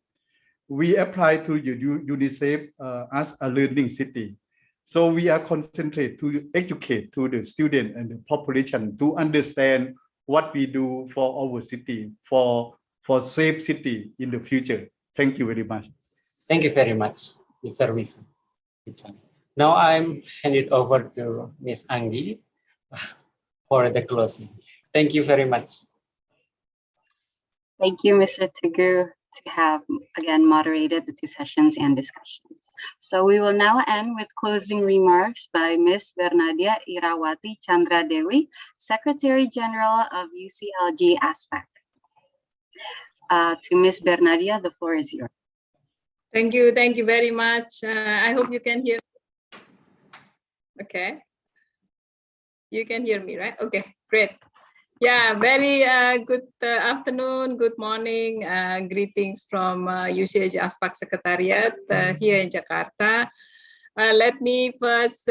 We apply to UNICEF as a learning city. So we are concentrate to educate to the student and the population to understand what we do for our city, for safe city in the future. Thank you very much. Thank you very much, Mr. Wisnu. Now I'm hand it over to Ms. Anggi for the closing. Thank you very much. Thank you, Mr. Teguh, to have again moderated the two sessions and discussions. So we will now end with closing remarks by Ms. Bernadia Irawati Chandra Dewi, Secretary General of UCLG ASPEC. To Ms. Bernadia, the floor is yours. Thank you very much. I hope you can hear me. Okay. You can hear me, right? Okay, great. Yeah, very good afternoon, good morning, greetings from UCLG ASPEC Secretariat here in Jakarta. Let me first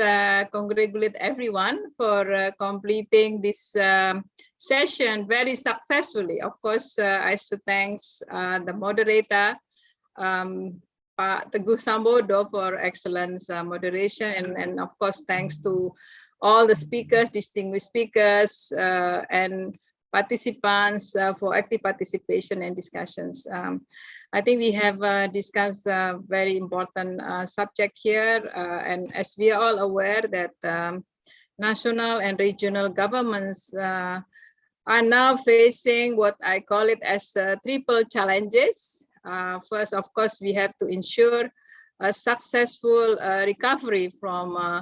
congratulate everyone for completing this session very successfully. Of course, I should thank the moderator, Pak Teguh Sambodo, for excellent moderation, and of course thanks to all the speakers, distinguished speakers, and participants for active participation and discussions. I think we have discussed a very important subject here, and as we are all aware that national and regional governments are now facing what I call it as triple challenges. First, of course, we have to ensure a successful recovery from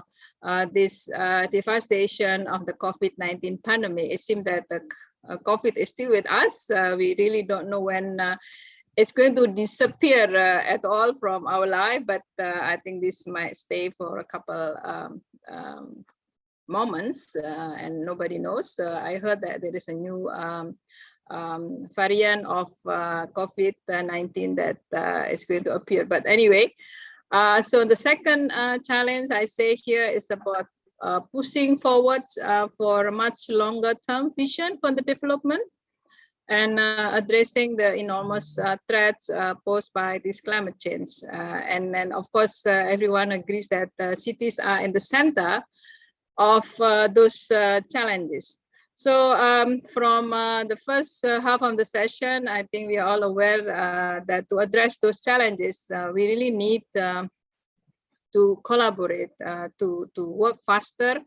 this devastation of the COVID-19 pandemic. It seems that the COVID is still with us. We really don't know when it's going to disappear at all from our life, but I think this might stay for a couple moments and nobody knows. I heard that there is a new variant of COVID-19 that is going to appear. But anyway, so the second challenge I say here is about pushing forward for a much longer term vision for the development and addressing the enormous threats posed by this climate change. And then, of course, everyone agrees that cities are in the center of those challenges. So from the first half of the session, I think we are all aware that to address those challenges, we really need to collaborate, to work faster,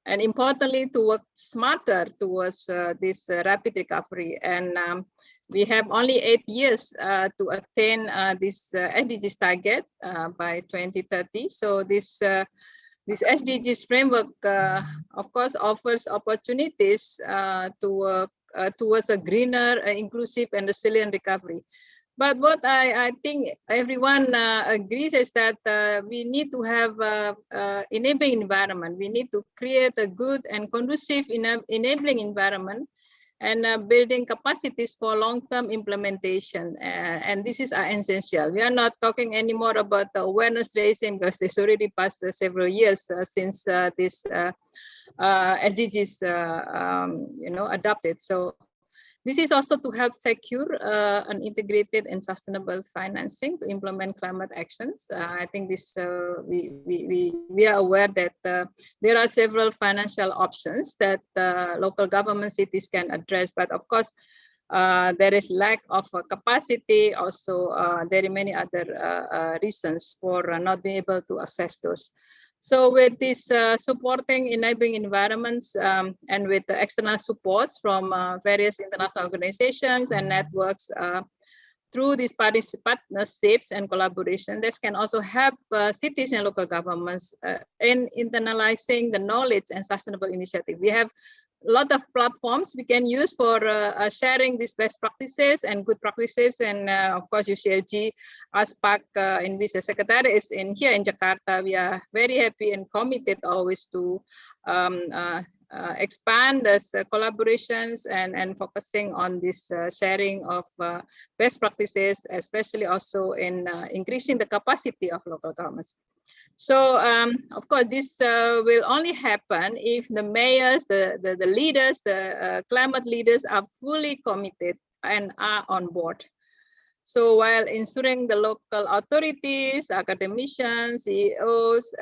and importantly, to work smarter towards this rapid recovery. And we have only 8 years to attain this SDGs target by 2030. So this SDGs framework, of course, offers opportunities to work towards a greener, inclusive, and resilient recovery. But what I think everyone agrees is that we need to have an enabling environment. We need to create a good and conducive enabling environment and building capacities for long-term implementation. And this is essential. We are not talking anymore about the awareness raising because it's already passed several years since this SDGs adopted. So this is also to help secure an integrated and sustainable financing to implement climate actions. I think this we are aware that there are several financial options that local government cities can address, but of course there is lack of capacity. Also, there are many other reasons for not being able to access those. So with this supporting enabling environments and with the external supports from various international organizations and networks, through these partnerships and collaboration, this can also help cities and local governments in internalizing the knowledge and sustainable initiative. We have a lot of platforms we can use for sharing these best practices and good practices. And of course, UCLG, ASPAC, in which the secretary is in here in Jakarta. We are very happy and committed always to expand this collaborations and focusing on this sharing of best practices, especially also in increasing the capacity of local governments. So of course, this will only happen if the mayors, the leaders, the climate leaders are fully committed and are on board. So while ensuring the local authorities, academicians, CEOs,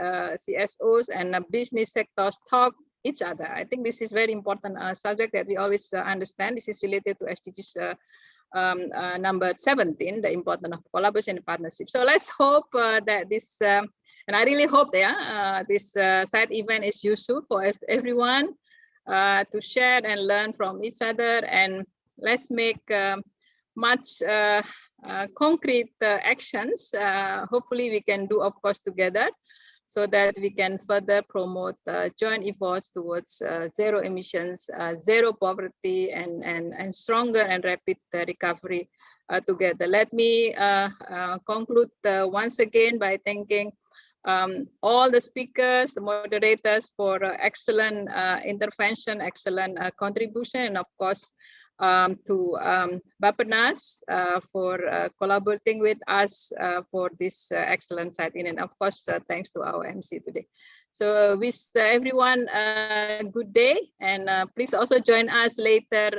CSOs, and business sectors talk each other. I think this is very important subject that we always understand. This is related to SDGs number 17, the importance of collaboration and partnership. So let's hope that this, and I really hope that this side event is useful for everyone to share and learn from each other, and let's make much concrete actions. Hopefully we can do, of course, together, so that we can further promote joint efforts towards zero emissions, zero poverty, and stronger and rapid recovery together. Let me conclude once again by thanking all the speakers, the moderators for excellent intervention, excellent contribution, and of course to Bapenas for collaborating with us for this excellent site in, and of course thanks to our MC today. So wish everyone a good day, and please also join us later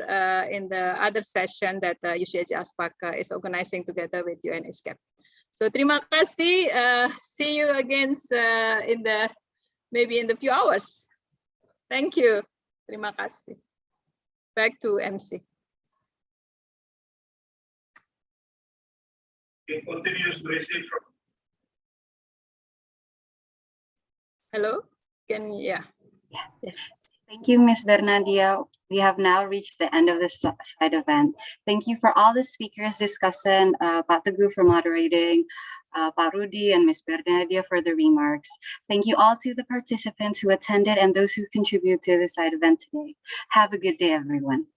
in the other session that UCLG ASPAC is organizing together with UNESCAP. So terima kasih. See you again in the maybe in the few hours. Thank you. Terima kasih. Back to MC. Continuous receive from. Hello, can yeah. Yes. Thank you, Ms. Bernadia. We have now reached the end of this side event. Thank you for all the speakers discussing, Pak Teguh for moderating, Pak Rudy and Ms. Bernadia for the remarks. Thank you all to the participants who attended and those who contributed to the side event today. Have a good day, everyone.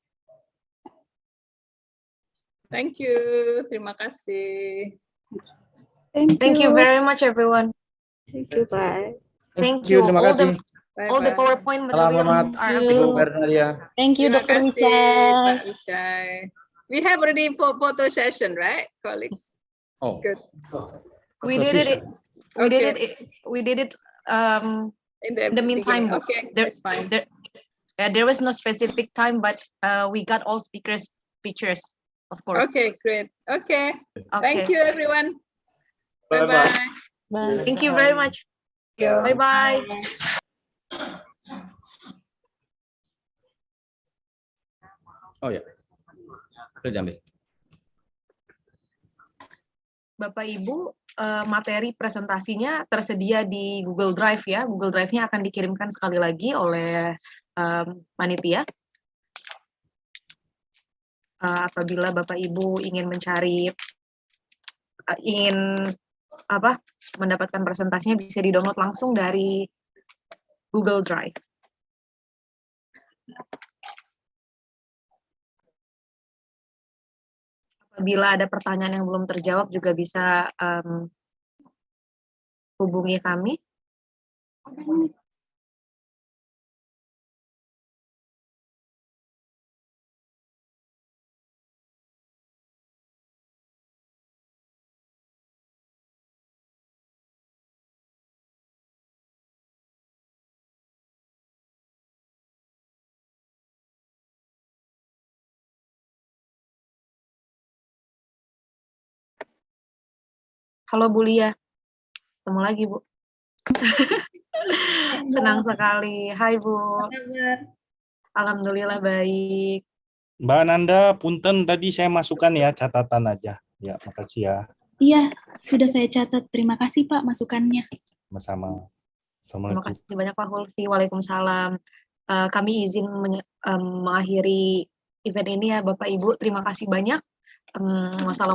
Thank you. Terima kasih. Thank you very much, everyone. Thank you. Bye. Thank you. Terima kasih. All the PowerPoint materials are available. Thank you, Terima Dr. kasih, Wisai. Pak Wisai. We have already photo session, right, colleagues? Oh, good. We did it. We did it. We did it. In the meantime, okay, that's fine. There was no specific time, but we got all speakers' pictures, of course. Okay, great. Okay. Okay. Thank you, everyone. Bye Bye-bye. Bye. Thank you very much. Bye-bye. oh ya. Sudah Bapak Ibu, materi presentasinya tersedia di Google Drive ya. Google Drive-nya akan dikirimkan sekali lagi oleh panitia. Apabila Bapak Ibu ingin mencari, mendapatkan presentasinya, bisa di-download langsung dari Google Drive. Apabila ada pertanyaan yang belum terjawab juga bisa hubungi kami. Halo Bu Lia, ketemu lagi Bu. Senang sekali. Hai Bu. Alhamdulillah baik. Mbak Nanda, punten tadi saya masukkan ya catatan aja. Ya, makasih ya. Iya, sudah saya catat. Terima kasih Pak masukannya. Sama-sama. Terima kasih banyak Pak Hulfi. Waalaikumsalam. Kami izin mengakhiri event ini ya Bapak Ibu. Terima kasih banyak. Wassalamualaikum.